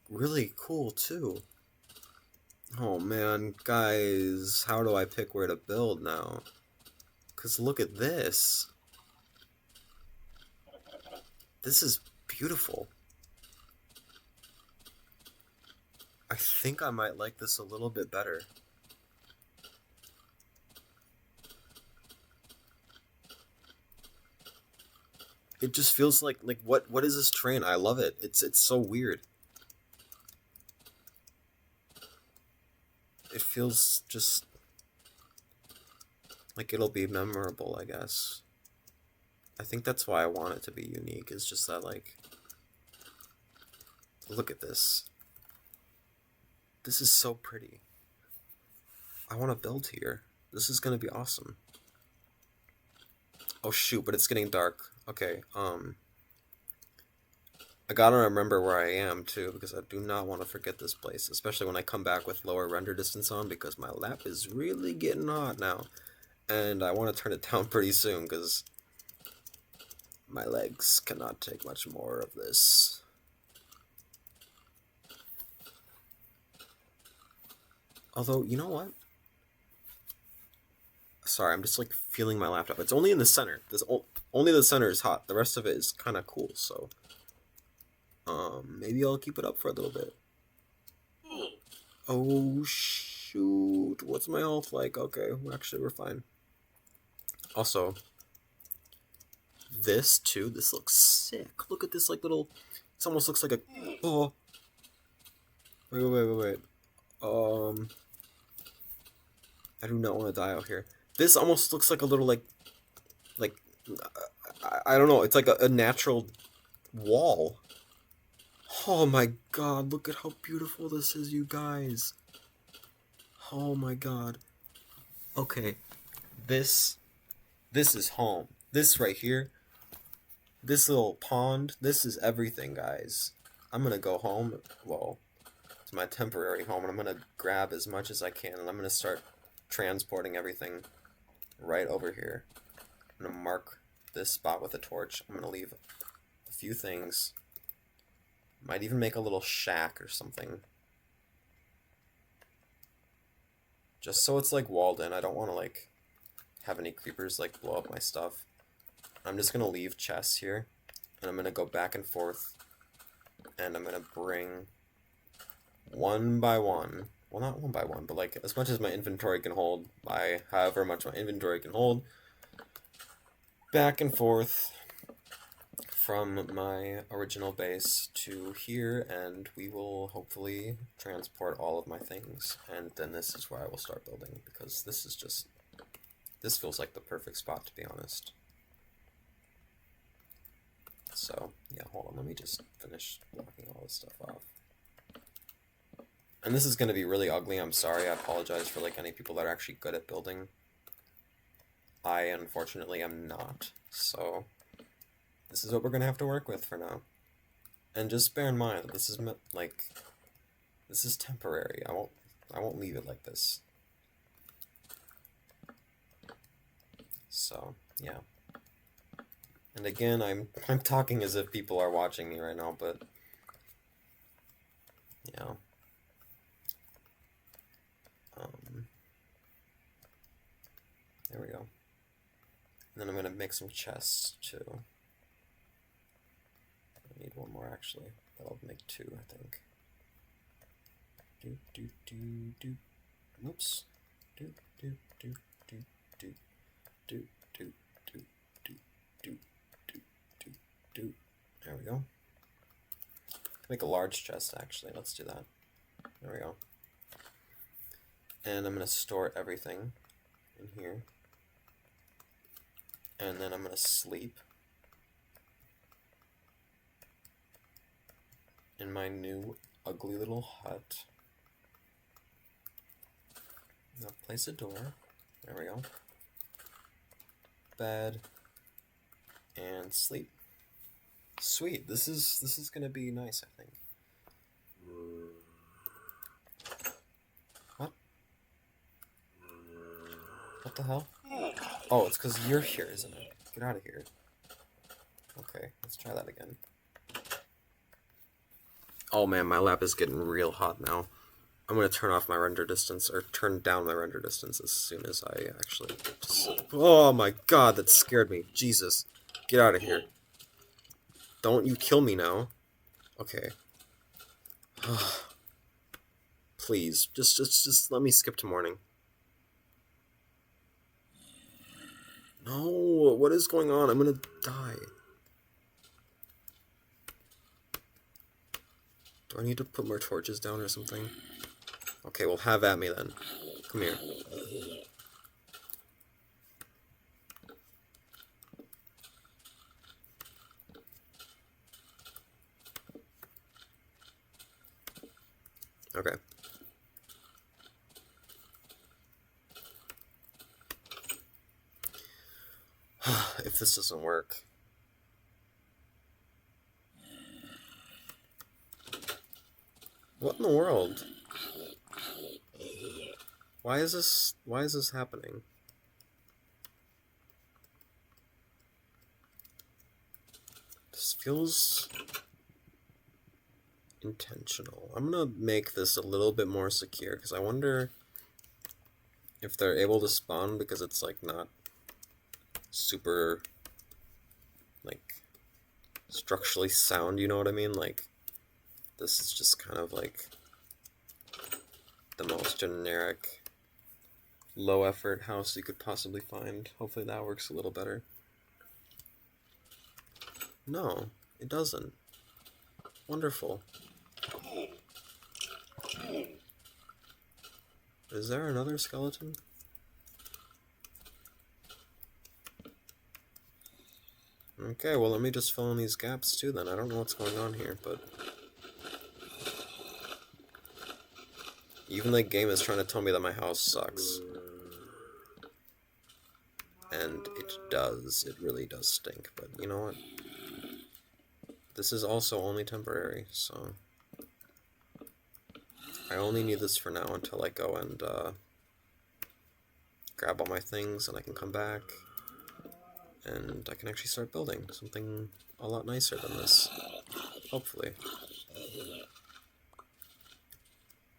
A: really cool too. Oh man, guys, how do I pick where to build now? Because look at this. This is beautiful. I think I might like this a little bit better. It just feels like what is this terrain? I love it. It's so weird. It feels just like it'll be memorable, I guess. I think that's why I want it to be unique. It's just that, like, look at this. This is so pretty. I want to build here. This is gonna be awesome. Oh shoot, but it's getting dark. Okay, I gotta remember where I am too, because I do not want to forget this place, especially when I come back with lower render distance on, because my lap is really getting hot now, and I want to turn it down pretty soon, because my legs cannot take much more of this. Although, you know what? Sorry, I'm just like feeling my laptop. It's only in the center. Only the center is hot. The rest of it is kind of cool, so maybe I'll keep it up for a little bit. Oh shoot, what's my health like? Okay, we're fine. Also, this too, this looks sick. Look at this like little, this almost looks like a, oh, wait. I do not want to die out here. This almost looks like a little like I don't know, it's like a natural wall. Oh my god, look at how beautiful this is, you guys. Oh my god. Okay, this is home. This right here, this little pond, this is everything, guys. I'm gonna go home, well, to my temporary home, and I'm gonna grab as much as I can, and I'm gonna start transporting everything right over here. I'm gonna mark this spot with a torch. I'm gonna leave a few things. Might even make a little shack or something. Just so it's like walled in. I don't want to like have any creepers like blow up my stuff. I'm just gonna leave chests here, and I'm gonna go back and forth, and I'm gonna bring one by one, well, not one by one, but like as much as my inventory can hold, by however much my inventory can hold, back and forth from my original base to here, and we will hopefully transport all of my things, and then this is where I will start building, because this is just, this feels like the perfect spot, to be honest. So, yeah, hold on, let me just finish blocking all this stuff off. And this is going to be really ugly, I'm sorry, I apologize for like any people that are actually good at building. I, unfortunately, am not, so this is what we're going to have to work with for now. And just bear in mind that this is, like, this is temporary, I won't leave it like this. So, yeah. And again, I'm talking as if people are watching me right now, but, you know. There we go. And then I'm going to make some chests, too. I need one more, actually. That'll make 2, I think. Oops. There we go. Make a large chest, actually. Let's do that. There we go. And I'm going to store everything in here. And then I'm going to sleep in my new ugly little hut. Now place a door. There we go. Bed. And sleep. Sweet. This is going to be nice, I think. What? What the hell? Oh, it's because you're here, isn't it? Get out of here. Okay, let's try that again. Oh man, my lap is getting real hot now. I'm going to turn off my render distance, or turn down my render distance as soon as I actually just... Oh my god, that scared me. Jesus. Get out of here. Don't you kill me now. Okay. Please, just let me skip to morning. No, what is going on? I'm gonna die. Do I need to put more torches down or something? Okay, well, have at me then. Come here. Okay. If this doesn't work... What in the world? Why is this happening? This feels intentional. I'm gonna make this a little bit more secure, because I wonder if they're able to spawn because it's like not super like structurally sound, you know what I mean? Like, this is just kind of like the most generic low effort house you could possibly find. Hopefully that works a little better. No, it doesn't. Wonderful. Is there another skeleton? Okay, well, let me just fill in these gaps too then. I don't know what's going on here, but... Even the game is trying to tell me that my house sucks. And it does. It really does stink, but you know what? This is also only temporary, so... I only need this for now until I go and grab all my things and I can come back. And I can actually start building something a lot nicer than this. Hopefully.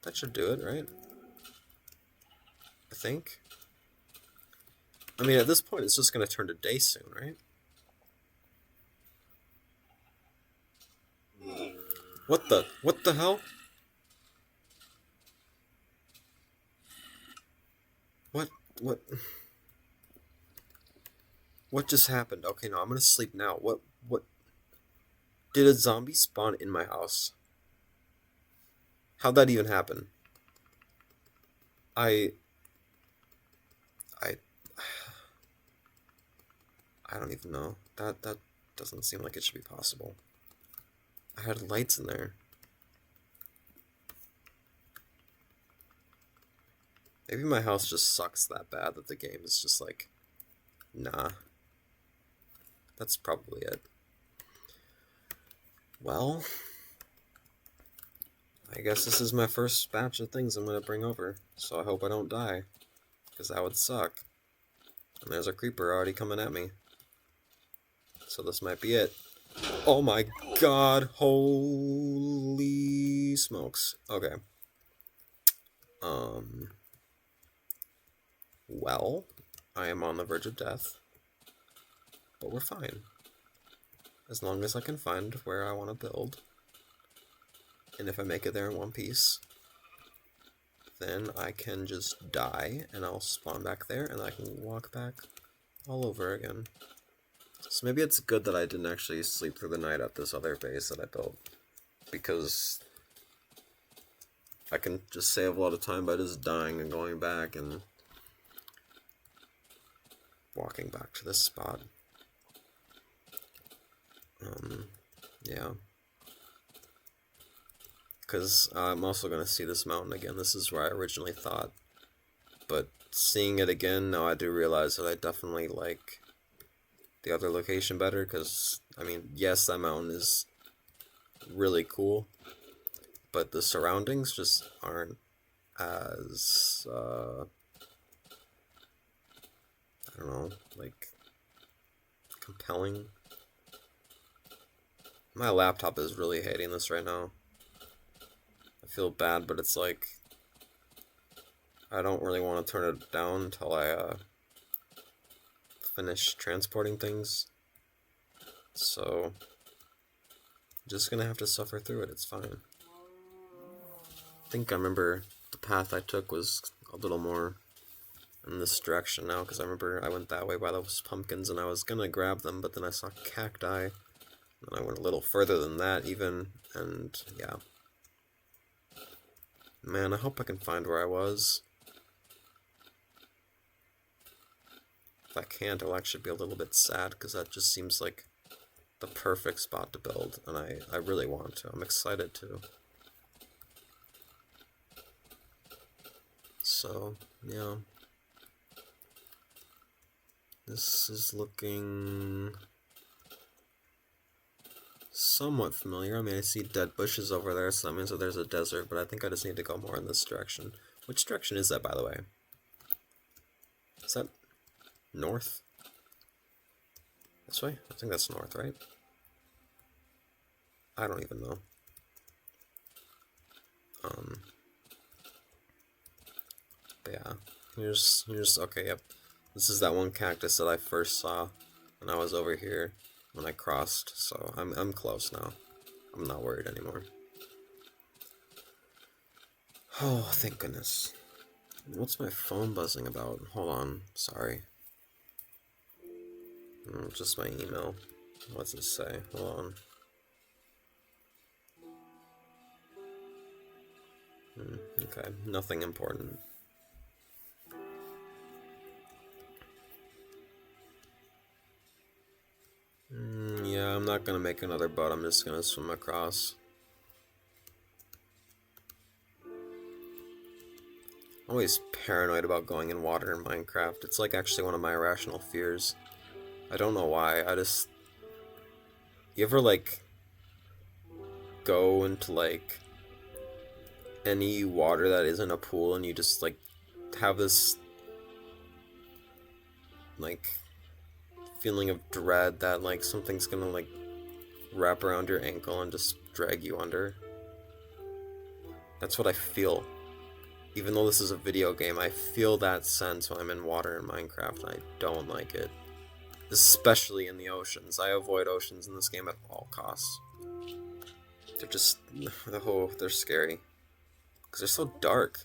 A: That should do it, right? I think. I mean, at this point, it's just gonna turn to day soon, right? What the hell? What, what, what just happened? Okay, no, I'm gonna sleep now. What, did a zombie spawn in my house? How'd that even happen? I, I, I don't even know. That doesn't seem like it should be possible. I had lights in there. Maybe my house just sucks that bad that the game is just like, nah. That's probably it. Well, I guess this is my first batch of things I'm gonna bring over, so I hope I don't die, because that would suck. And there's a creeper already coming at me. So this might be it. Oh my god, holy smokes. Okay. Well, I am on the verge of death, but we're fine. As long as I can find where I want to build, and if I make it there in one piece, then I can just die, and I'll spawn back there, and I can walk back all over again. So maybe it's good that I didn't actually sleep through the night at this other base that I built, because I can just save a lot of time by just dying and going back and walking back to this spot. Yeah. Because I'm also going to see this mountain again. This is where I originally thought. But seeing it again, now I do realize that I definitely like the other location better. Because, I mean, yes, that mountain is really cool. But the surroundings just aren't as, I don't know, like, compelling. My laptop is really hating this right now. I feel bad, but it's like, I don't really want to turn it down until I finish transporting things. So, I'm just gonna have to suffer through it, it's fine. I think I remember the path I took was a little more in this direction now, because I remember I went that way by those pumpkins and I was gonna grab them, but then I saw cacti, and I went a little further than that even, and yeah. Man, I hope I can find where I was. If I can't, I'll actually be a little bit sad, because that just seems like the perfect spot to build, and I really want to. I'm excited to. So, yeah. This is looking somewhat familiar. I mean, I see dead bushes over there, so that means that there's a desert, but I think I just need to go more in this direction. Which direction is that, by the way? Is that north? This way? I think that's north, right? I don't even know. But yeah, here's okay, yep. This is that one cactus that I first saw when I was over here when I crossed, so I'm close now. I'm not worried anymore. Oh, thank goodness. What's my phone buzzing about? Hold on, sorry. Just my email. What's it say? Hold on. Okay, nothing important. Yeah, I'm not gonna make another boat, I'm just gonna swim across. I'm always paranoid about going in water in Minecraft. It's like actually one of my irrational fears. I don't know why, I just... You ever like go into like any water that isn't a pool and you just like have this like feeling of dread that like something's gonna like wrap around your ankle and just drag you under? That's what I feel. Even though this is a video game, I feel that sense when I'm in water in Minecraft. I don't like it. Especially in the oceans. I avoid oceans in this game at all costs. They're just... oh, they're scary. Because they're so dark.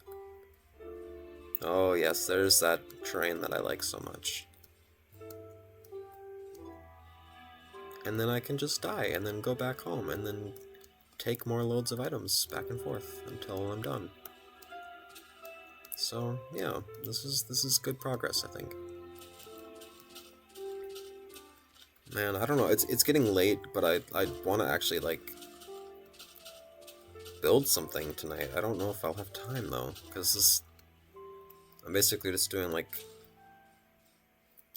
A: Oh yes, there's that terrain that I like so much. And then I can just die, and then go back home, and then take more loads of items back and forth until I'm done. So yeah, this is good progress, I think. Man, I don't know. It's getting late, but I want to actually like build something tonight. I don't know if I'll have time though, because I'm basically just doing like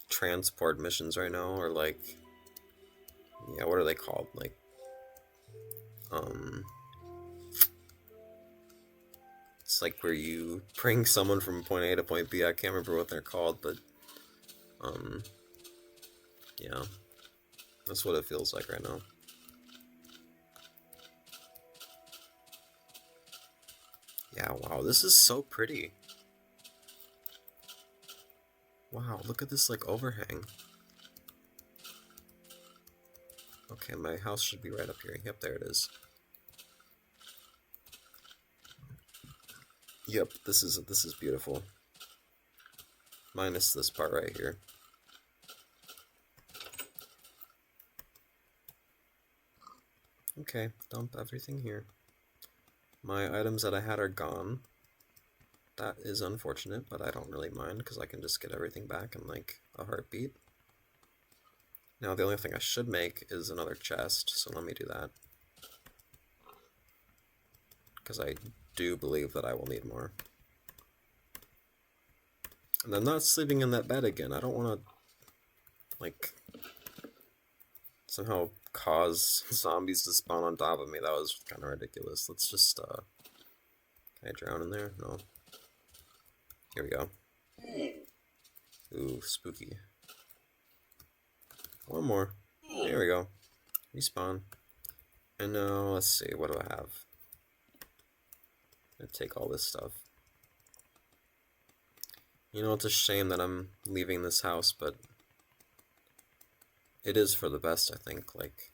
A: transport missions right now, or like, yeah, what are they called? Like, it's like where you bring someone from point A to point B. I can't remember what they're called, but yeah, that's what it feels like right now. Yeah, wow, this is so pretty. Wow, look at this like overhang. Okay, my house should be right up here. Yep, there it is. Yep, this is beautiful. Minus this part right here. Okay, dump everything here. My items that I had are gone. That is unfortunate, but I don't really mind because I can just get everything back in like a heartbeat. Now the only thing I should make is another chest, so let me do that. Because I do believe that I will need more. And I'm not sleeping in that bed again. I don't want to, like, somehow cause zombies to spawn on top of me. That was kind of ridiculous. Let's just, can I drown in there? No. Here we go. Ooh, spooky. One more. There we go. Respawn. And now, let's see, what do I have? I'm gonna take all this stuff. You know, it's a shame that I'm leaving this house, but it is for the best, I think. Like,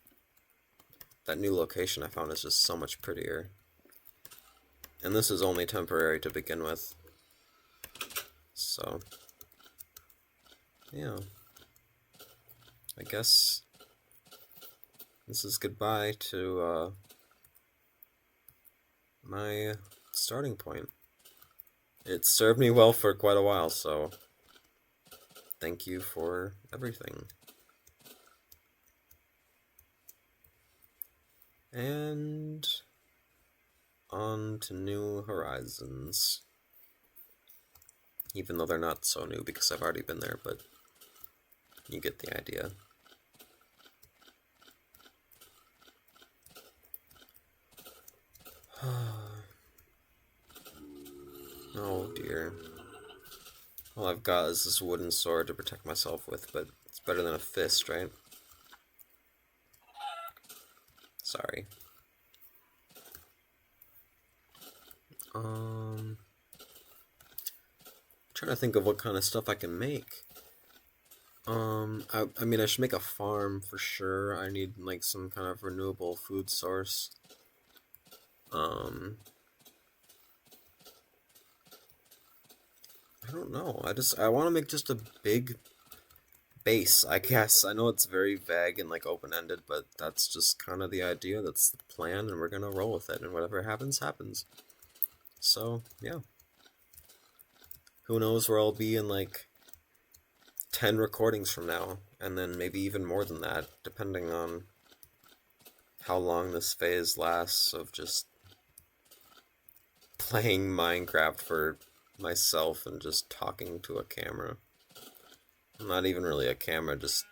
A: that new location I found is just so much prettier. And this is only temporary to begin with. So, yeah. I guess this is goodbye to my starting point. It served me well for quite a while, so thank you for everything. And on to new horizons. Even though they're not so new because I've already been there, but you get the idea. Oh dear. All I've got is this wooden sword to protect myself with, but it's better than a fist, right? Sorry. Trying to think of what kind of stuff I can make. I mean, I should make a farm for sure. I need like some kind of renewable food source. I don't know. I want to make just a big base, I guess. I know it's very vague and like open-ended, but that's just kind of the idea. That's the plan, and we're gonna roll with it. And whatever happens, happens. So yeah. Who knows where I'll be in like 10 recordings from now, and then maybe even more than that, depending on how long this phase lasts of just playing Minecraft for myself and just talking to a camera. Not even really a camera, just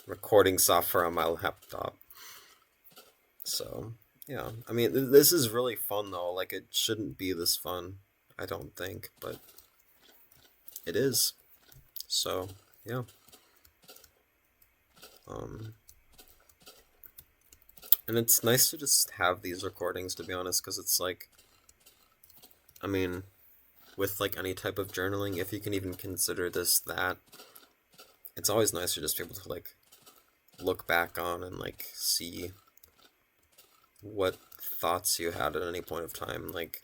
A: recording software on my laptop. So, yeah. I mean, this is really fun, though. Like, it shouldn't be this fun, I don't think, but it is. So, yeah. And it's nice to just have these recordings, to be honest, because it's like, I mean, with like any type of journaling, if you can even consider this that, it's always nice to just be able to like look back on and like see what thoughts you had at any point of time. Like,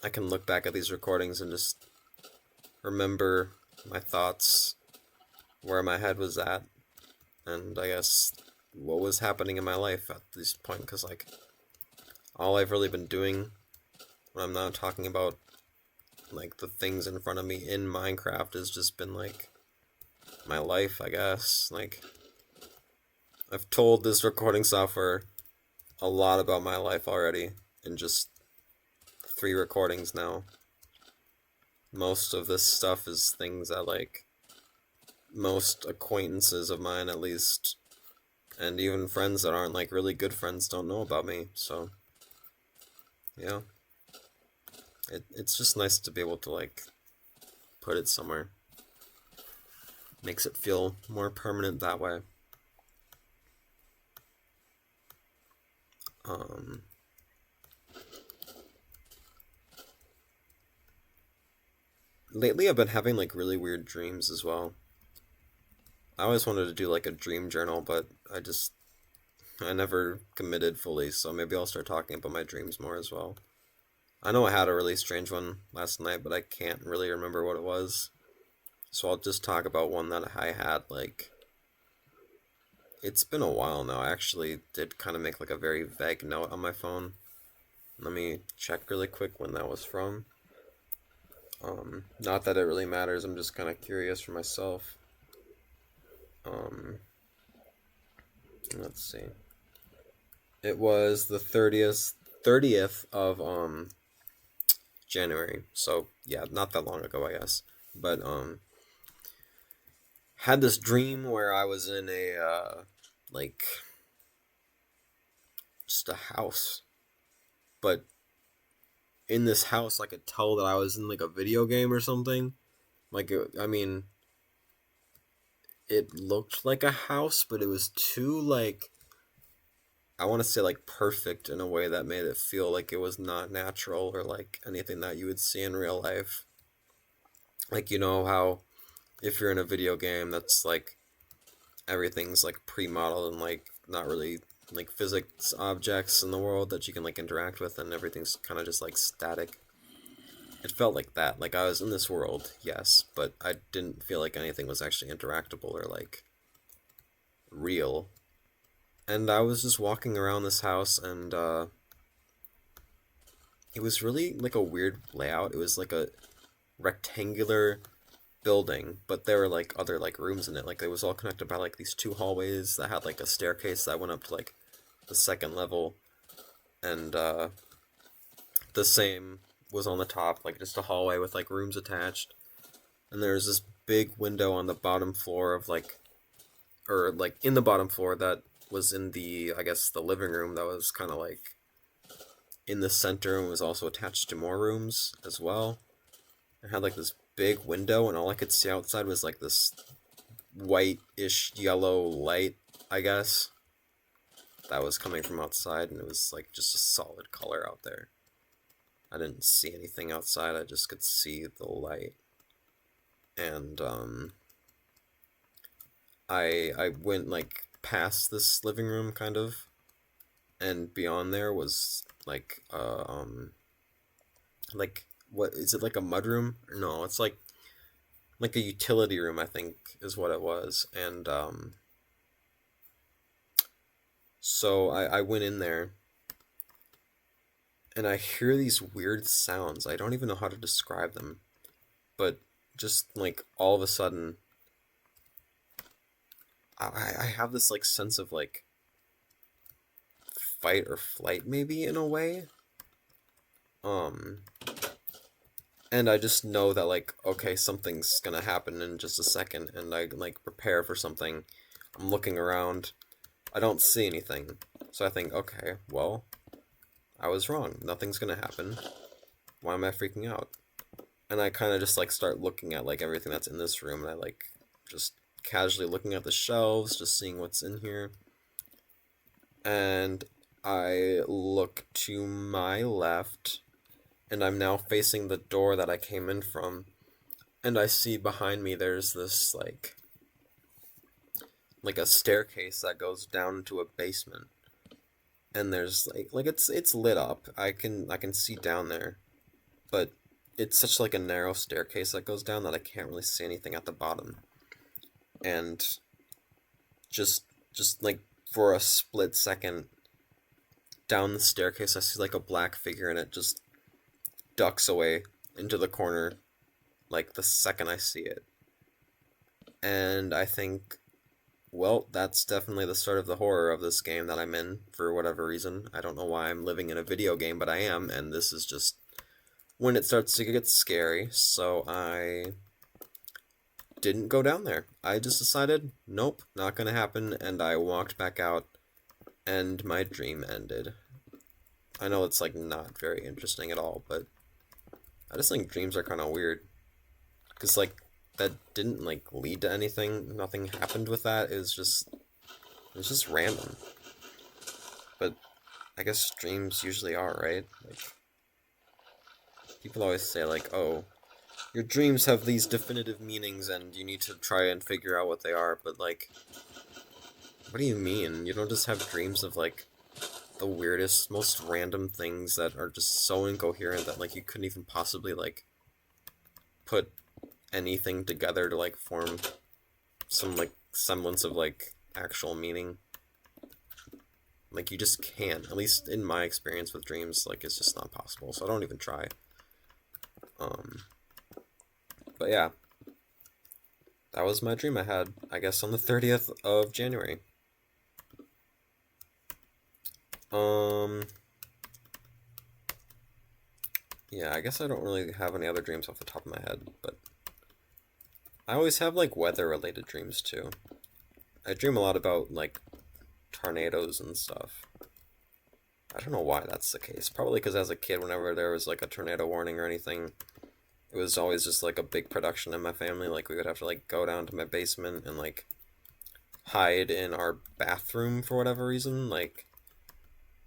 A: I can look back at these recordings and just remember my thoughts, where my head was at, and I guess what was happening in my life at this point, because like all I've really been doing when I'm not talking about like the things in front of me in Minecraft has just been like my life, I guess. Like, I've told this recording software a lot about my life already in just 3 recordings now. Most of this stuff is things that like most acquaintances of mine at least, and even friends that aren't like really good friends, don't know about me. So yeah, it's just nice to be able to like put it somewhere. Makes it feel more permanent that way. Lately I've been having like really weird dreams as well. I always wanted to do like a dream journal, but I never committed fully, so maybe I'll start talking about my dreams more as well. I know I had a really strange one last night, but I can't really remember what it was. So I'll just talk about one that I had, like, it's been a while now. I actually did kind of make like a very vague note on my phone. Let me check really quick when that was from. Not that it really matters, I'm just kind of curious for myself. Let's see. It was the 30th of January. So yeah, not that long ago, I guess. But had this dream where I was in a like just a house, but in this house I could tell that I was in like a video game or something. Like I mean, it looked like a house, but it was too like, I want to say like perfect in a way that made it feel like it was not natural or like anything that you would see in real life. Like, you know how if you're in a video game that's like everything's like pre-modeled and like not really like physics objects in the world that you can like interact with, and everything's kind of just like static. It felt like that. Like I was in this world, yes, but I didn't feel like anything was actually interactable or like real. And I was just walking around this house, and it was really like a weird layout. It was like a rectangular building, but there were like other like rooms in it. Like it was all connected by like these 2 hallways that had like a staircase that went up to like the 2nd level, and the same was on the top, like just a hallway with like rooms attached. And there was this big window on the bottom floor of like, or like in the bottom floor that was in the, I guess, the living room that was kind of like in the center and was also attached to more rooms as well. It had like this big window, and all I could see outside was like this white-ish yellow light, I guess, that was coming from outside, and it was like just a solid color out there. I didn't see anything outside, I just could see the light. And I went like past this living room kind of, and beyond there was like like, what is it, like a mudroom? No, it's like a utility room, I think is what it was. And so I went in there, and I hear these weird sounds. I don't even know how to describe them, but just like all of a sudden I have this like sense of like fight or flight, maybe, in a way. And I just know that like, okay, something's gonna happen in just a second, and I like prepare for something. I'm looking around, I don't see anything, so I think, okay, well, I was wrong, nothing's gonna happen, why am I freaking out? And I kind of just like start looking at like everything that's in this room, and I like just casually looking at the shelves, just seeing what's in here. And I look to my left, and I'm now facing the door that I came in from, and I see behind me there's this like a staircase that goes down into a basement, and there's like it's lit up. I can see down there, but it's such like a narrow staircase that goes down that I can't really see anything at the bottom. And just like for a split second down the staircase, I see like a black figure, and it just ducks away into the corner like the second I see it. And I think, well, that's definitely the start of the horror of this game that I'm in for whatever reason. I don't know why I'm living in a video game, but I am, and this is just when it starts to get scary. So I didn't go down there. I just decided, nope, not gonna happen, and I walked back out, and my dream ended. I know it's like not very interesting at all, but I just think dreams are kind of weird. Because like that didn't like lead to anything. Nothing happened with that. It was just random. But I guess dreams usually are, right? Like people always say like, "Oh, your dreams have these definitive meanings and you need to try and figure out what they are." But like what do you mean? You don't just have dreams of like the weirdest, most random things that are just so incoherent that like you couldn't even possibly like put anything together to like form some like semblance of like actual meaning. Like you just can't. At least in my experience with dreams, like it's just not possible. So I don't even try. But yeah, that was my dream I had, I guess, on the 30th of January. Yeah, I guess I don't really have any other dreams off the top of my head, but I always have like weather-related dreams too. I dream a lot about like tornadoes and stuff. I don't know why that's the case. Probably because as a kid, whenever there was like a tornado warning or anything, it was always just like a big production in my family. Like we would have to like go down to my basement and like hide in our bathroom for whatever reason. Like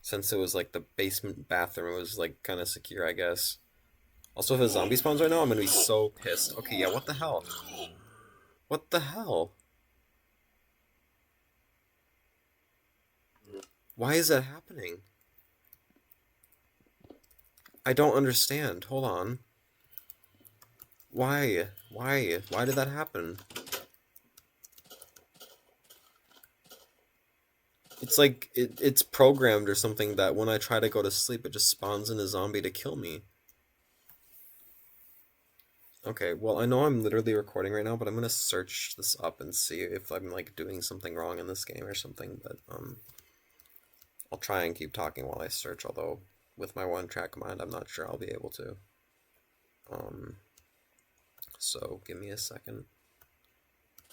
A: since it was like the basement bathroom, it was like kind of secure, I guess. Also, if a zombie spawns right now, I'm gonna be so pissed. Okay, yeah, what the hell? What the hell? Why is that happening? I don't understand. Hold on. Why? Why? Why did that happen? It's like it's programmed or something that when I try to go to sleep, it just spawns in a zombie to kill me. Okay, well, I know I'm literally recording right now, but I'm gonna search this up and see if I'm like doing something wrong in this game or something, but I'll try and keep talking while I search, although with my one track mind, I'm not sure I'll be able to. So give me a second.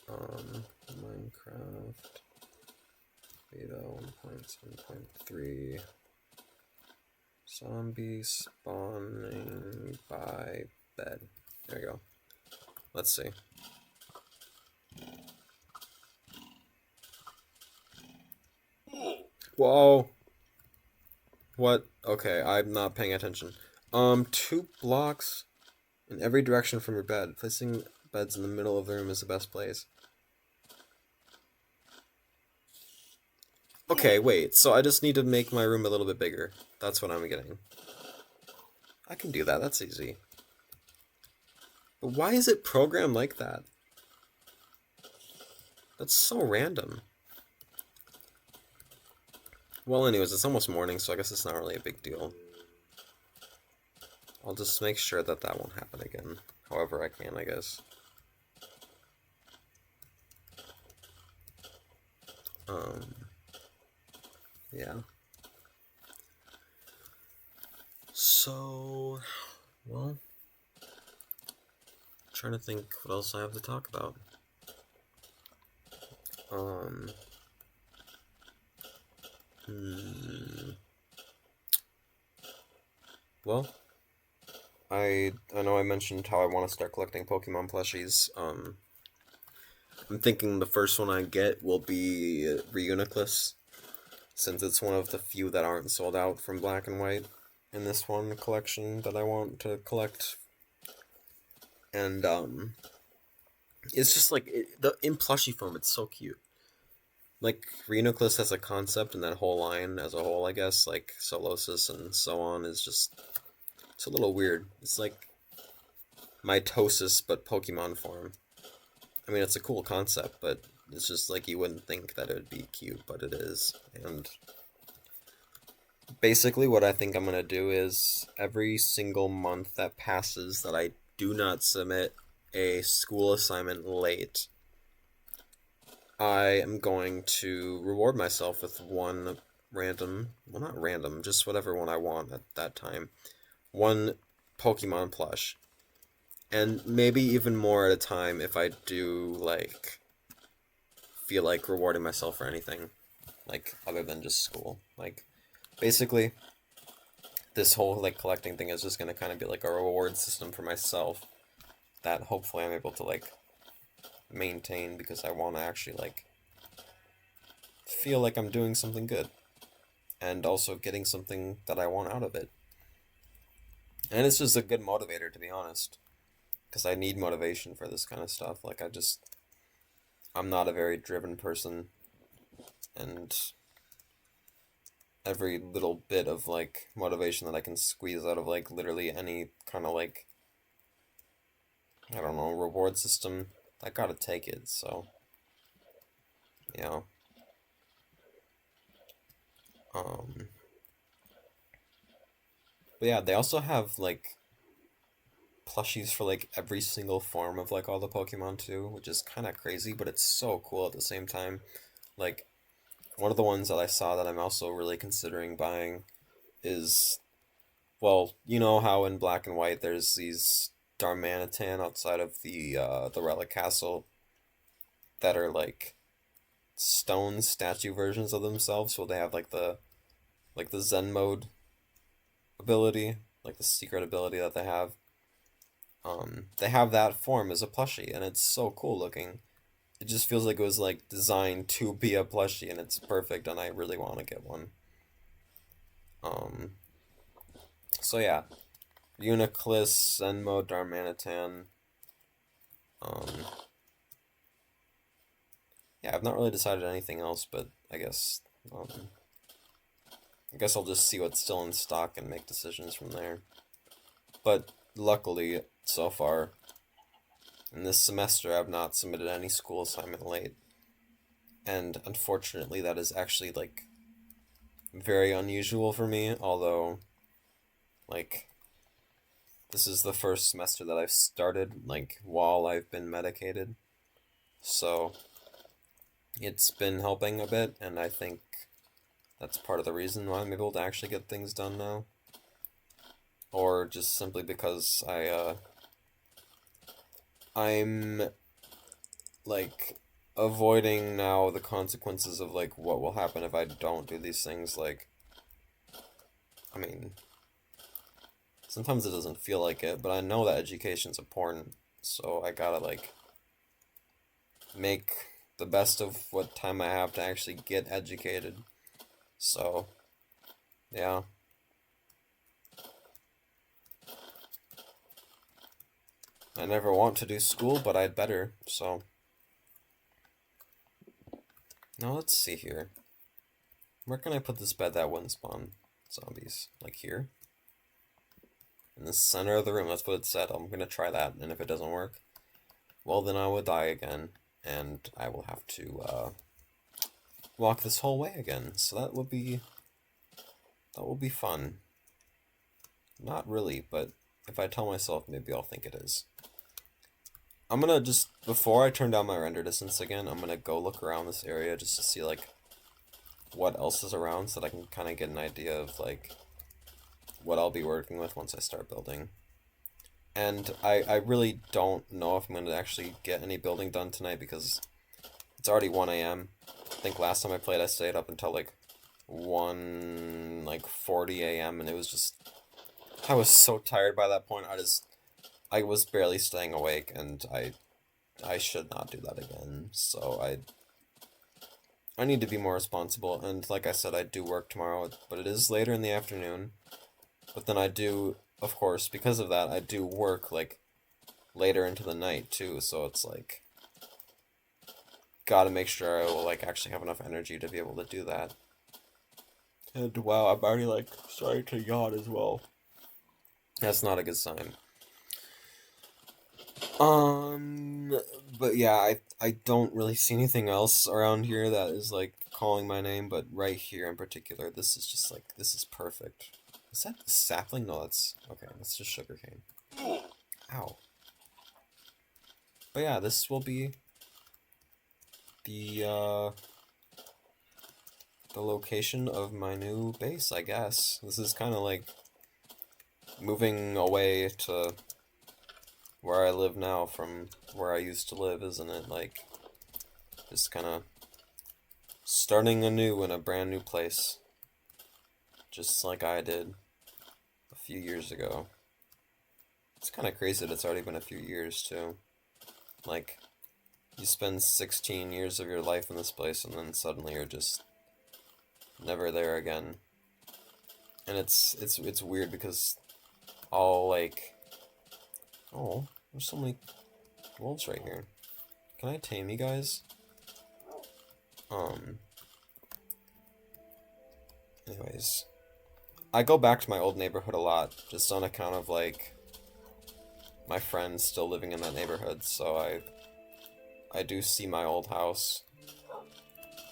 A: Minecraft beta 1.7.3 zombie spawning by bed. There you go. Let's see. Whoa. What? Okay, I'm not paying attention. 2 blocks in every direction from your bed. Placing beds in the middle of the room is the best place. Okay, wait, so I just need to make my room a little bit bigger. That's what I'm getting. I can do that, that's easy. But why is it programmed like that? That's so random. Well, anyways, it's almost morning, so I guess it's not really a big deal. I'll just make sure that that won't happen again. However I can, I guess. Yeah. So, well, I'm trying to think what else I have to talk about. Well, I know I mentioned how I want to start collecting Pokemon plushies. I'm thinking the first one I get will be Reuniclus, since it's one of the few that aren't sold out from Black and White. in this one collection that I want to collect, and it's just like in plushie form. It's so cute. Like Rhinoclus as a concept and that whole line as a whole, I guess, like Solosis and so on, is just it's a little weird. It's like mitosis but Pokemon form. I mean, it's a cool concept, but it's just like you wouldn't think that it would be cute, but it is. And basically, what I think I'm gonna do is every single month that passes that I do not submit a school assignment late, I am going to reward myself with one random, well, not random, just whatever one I want at that time, one Pokemon plush. And maybe even more at a time if I do, like, feel like rewarding myself for anything, like, other than just school. Like, basically, this whole, like, collecting thing is just gonna kind of be, like, a reward system for myself that hopefully I'm able to, like, maintain because I want to actually, like, feel like I'm doing something good. And also getting something that I want out of it. And it's just a good motivator, to be honest. Because I need motivation for this kind of stuff. Like, I'm not a very driven person. And every little bit of, like, motivation that I can squeeze out of, like, literally any kind of, like, I don't know, reward system, I gotta take it, so, yeah. But yeah, they also have, like, plushies for, like, every single form of, like, all the Pokemon, too, which is kind of crazy, but it's so cool at the same time. Like, one of the ones that I saw that I'm also really considering buying is, well, you know how in Black and White there's these Darmanitan outside of the Relic Castle that are, like, stone statue versions of themselves, so they have, like, the Zen mode ability, like, the secret ability that they have. They have that form as a plushie, and it's so cool looking. It just feels like it was, like, designed to be a plushie, and it's perfect, and I really want to get one. Um, so yeah, Uniclus, Zenmo, Darmanitan. Um, yeah, I've not really decided anything else, but I guess I'll just see what's still in stock and make decisions from there. But luckily, so far, in this semester, I've not submitted any school assignment late. And unfortunately, that is actually, like, very unusual for me, although, like, this is the first semester that I've started, like, while I've been medicated. So, it's been helping a bit, and I think that's part of the reason why I'm able to actually get things done now. Or just simply because I'm, like, avoiding now the consequences of, like, what will happen if I don't do these things. Like, I mean, sometimes it doesn't feel like it, but I know that education's important, so I gotta, like, make the best of what time I have to actually get educated. So, yeah. I never want to do school, but I'd better, so. Now let's see here. Where can I put this bed that wouldn't spawn zombies? Like here? In the center of the room, that's what it said. I'm gonna try that, and if it doesn't work, well then I will die again, and I will have to, walk this whole way again. So that will be fun. Not really, but if I tell myself, maybe I'll think it is. I'm gonna just, before I turn down my render distance again, I'm gonna go look around this area just to see, like, what else is around so that I can kind of get an idea of, like, what I'll be working with once I start building. And I really don't know if I'm going to actually get any building done tonight because it's already 1 a.m. I think last time I played I stayed up until, like, 40 a.m. and it was just, I was so tired by that point. I was barely staying awake, and I should not do that again. So I need to be more responsible, and like I said, I do work tomorrow, but it is later in the afternoon, But then I do, of course, because of that, I do work, like, later into the night, too, so it's, like, gotta make sure I will, like, actually have enough energy to be able to do that. And, wow, I'm already, like, starting to yawn as well. That's not a good sign. But yeah, I don't really see anything else around here that is, like, calling my name, but right here in particular, this is just, like, this is perfect. Is that a sapling? No, that's, okay, that's just sugarcane. Ow. But yeah, this will be the location of my new base, I guess. This is kind of like moving away to where I live now from where I used to live, isn't it? Like, just kind of starting anew in a brand new place. Just like I did a few years ago. It's kind of crazy that it's already been a few years, too. Like, you spend 16 years of your life in this place, and then suddenly you're just never there again. And it's weird because all, like... Oh, there's so many wolves right here. Can I tame you guys? Anyways. I go back to my old neighborhood a lot, just on account of, like, my friends still living in that neighborhood, so I do see my old house.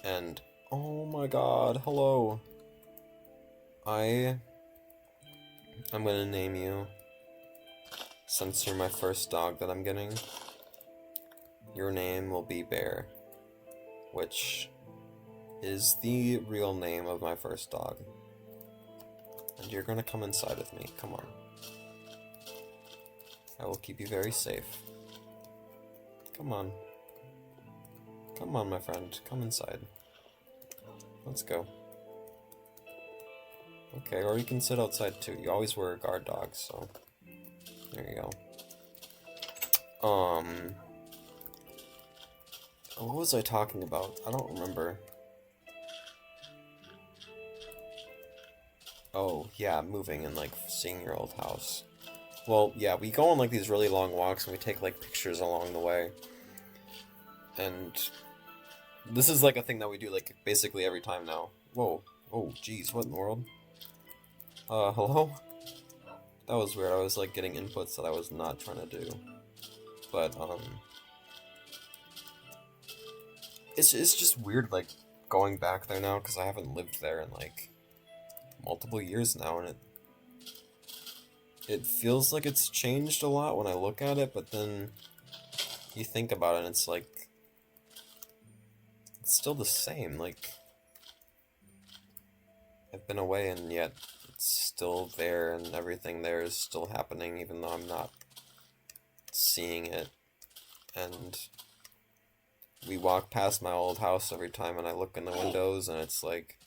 A: And, oh my god, hello. I'm gonna name you, since you're my first dog that I'm getting. Your name will be Bear, which is the real name of my first dog. And you're gonna come inside with me, come on. I will keep you very safe. Come on. Come on, my friend, come inside. Let's go. Okay, or you can sit outside too. You always were a guard dog, so there you go. What was I talking about? I don't remember. Oh, yeah, moving and, like, seeing your old house. Well, yeah, we go on, like, these really long walks and we take, like, pictures along the way. And this is, like, a thing that we do, like, basically every time now. Whoa. Oh, jeez, what in the world? Hello? That was weird. I was, like, getting inputs that I was not trying to do. But, it's just weird, like, going back there now, because I haven't lived there in, like, multiple years now, and it feels like it's changed a lot when I look at it, but then you think about it and it's like, it's still the same, like, I've been away and yet it's still there and everything there is still happening even though I'm not seeing it. And we walk past my old house every time and I look in the windows and it's like,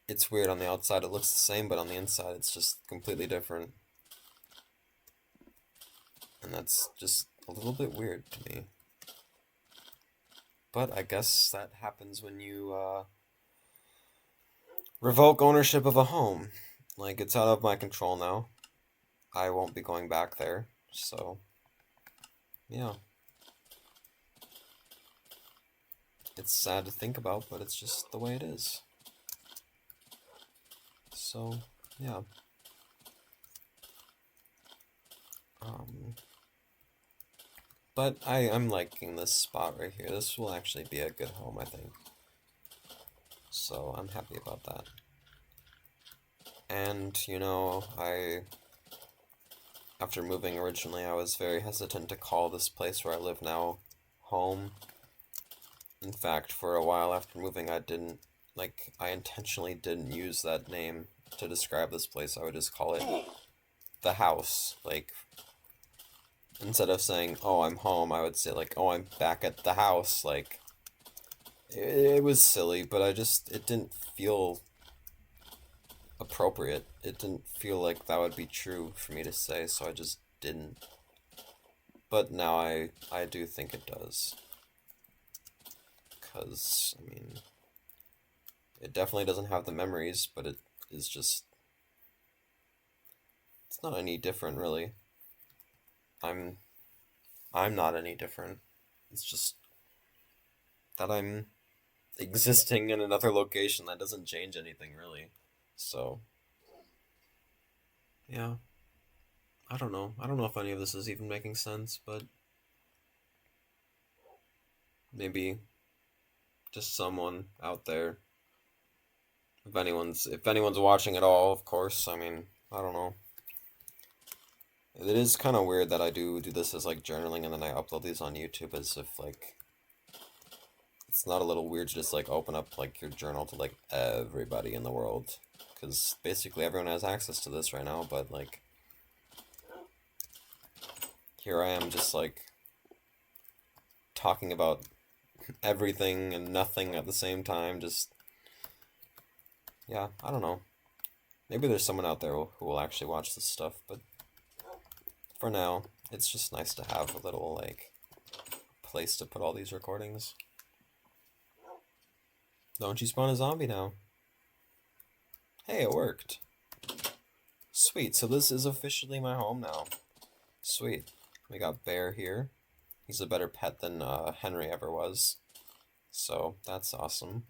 A: it's weird. On the outside it looks the same, but on the inside it's just completely different. And that's just a little bit weird to me. But I guess that happens when you revoke ownership of a home. Like, it's out of my control now. I won't be going back there, so yeah. It's sad to think about, but it's just the way it is. So, yeah. But I'm liking this spot right here. This will actually be a good home, I think. So, I'm happy about that. And, you know, after moving originally, I was very hesitant to call this place where I live now home. In fact, for a while after moving, I intentionally didn't use that name to describe this place. I would just call it the house. Like, instead of saying, oh, I'm home, I would say, like, oh, I'm back at the house. Like, it was silly, but it didn't feel appropriate. It didn't feel like that would be true for me to say, so I just didn't. But now I do think it does. Because, I mean, it definitely doesn't have the memories, but is just, it's not any different really. I'm I'm not any different. It's just that I'm existing in another location. That doesn't change anything really. So, yeah, I don't know. I don't know if any of this is even making sense, but maybe just someone out there, if anyone's watching at all, of course. I mean, I don't know. It is kind of weird that I do this as like journaling and then I upload these on YouTube as if like it's not a little weird to just like open up like your journal to like everybody in the world, because basically everyone has access to this right now, but like here I am just like talking about everything and nothing at the same time. Just, yeah, I don't know. Maybe there's someone out there who will actually watch this stuff, but for now, it's just nice to have a little like place to put all these recordings. Don't you spawn a zombie now? Hey, it worked. Sweet, so this is officially my home now. Sweet. We got Bear here. He's a better pet than Henry ever was. So, that's awesome.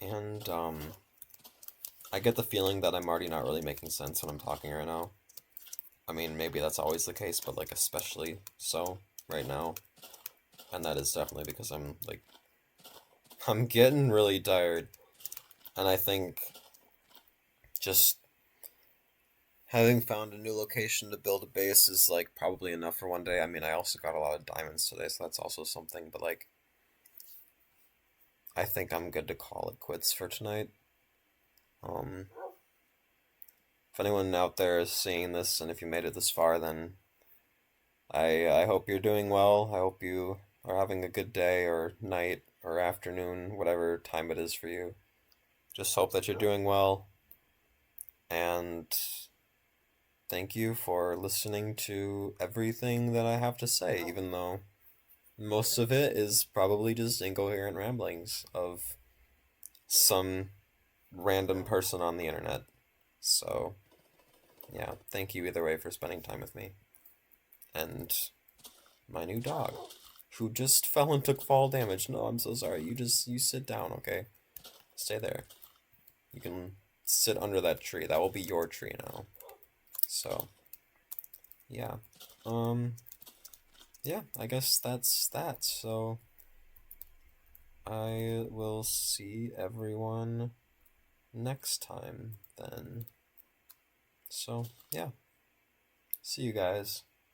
A: And, I get the feeling that I'm already not really making sense when I'm talking right now. I mean, maybe that's always the case, but, like, especially so right now. And that is definitely because I'm, like, I'm getting really tired. And I think just having found a new location to build a base is, like, probably enough for one day. I mean, I also got a lot of diamonds today, so that's also something, but, like, I think I'm good to call it quits for tonight. If anyone out there is seeing this, and if you made it this far, then I hope you're doing well. I hope you are having a good day, or night, or afternoon, whatever time it is for you. Just hope that you're doing well, and thank you for listening to everything that I have to say, even though most of it is probably just incoherent ramblings of some random person on the internet. So, yeah, thank you either way for spending time with me. And my new dog, who just fell and took fall damage. No, I'm so sorry. You sit down, okay? Stay there. You can sit under that tree. That will be your tree now. So, yeah. Yeah, I guess that's that. So, I will see everyone next time then. So, yeah. See you guys.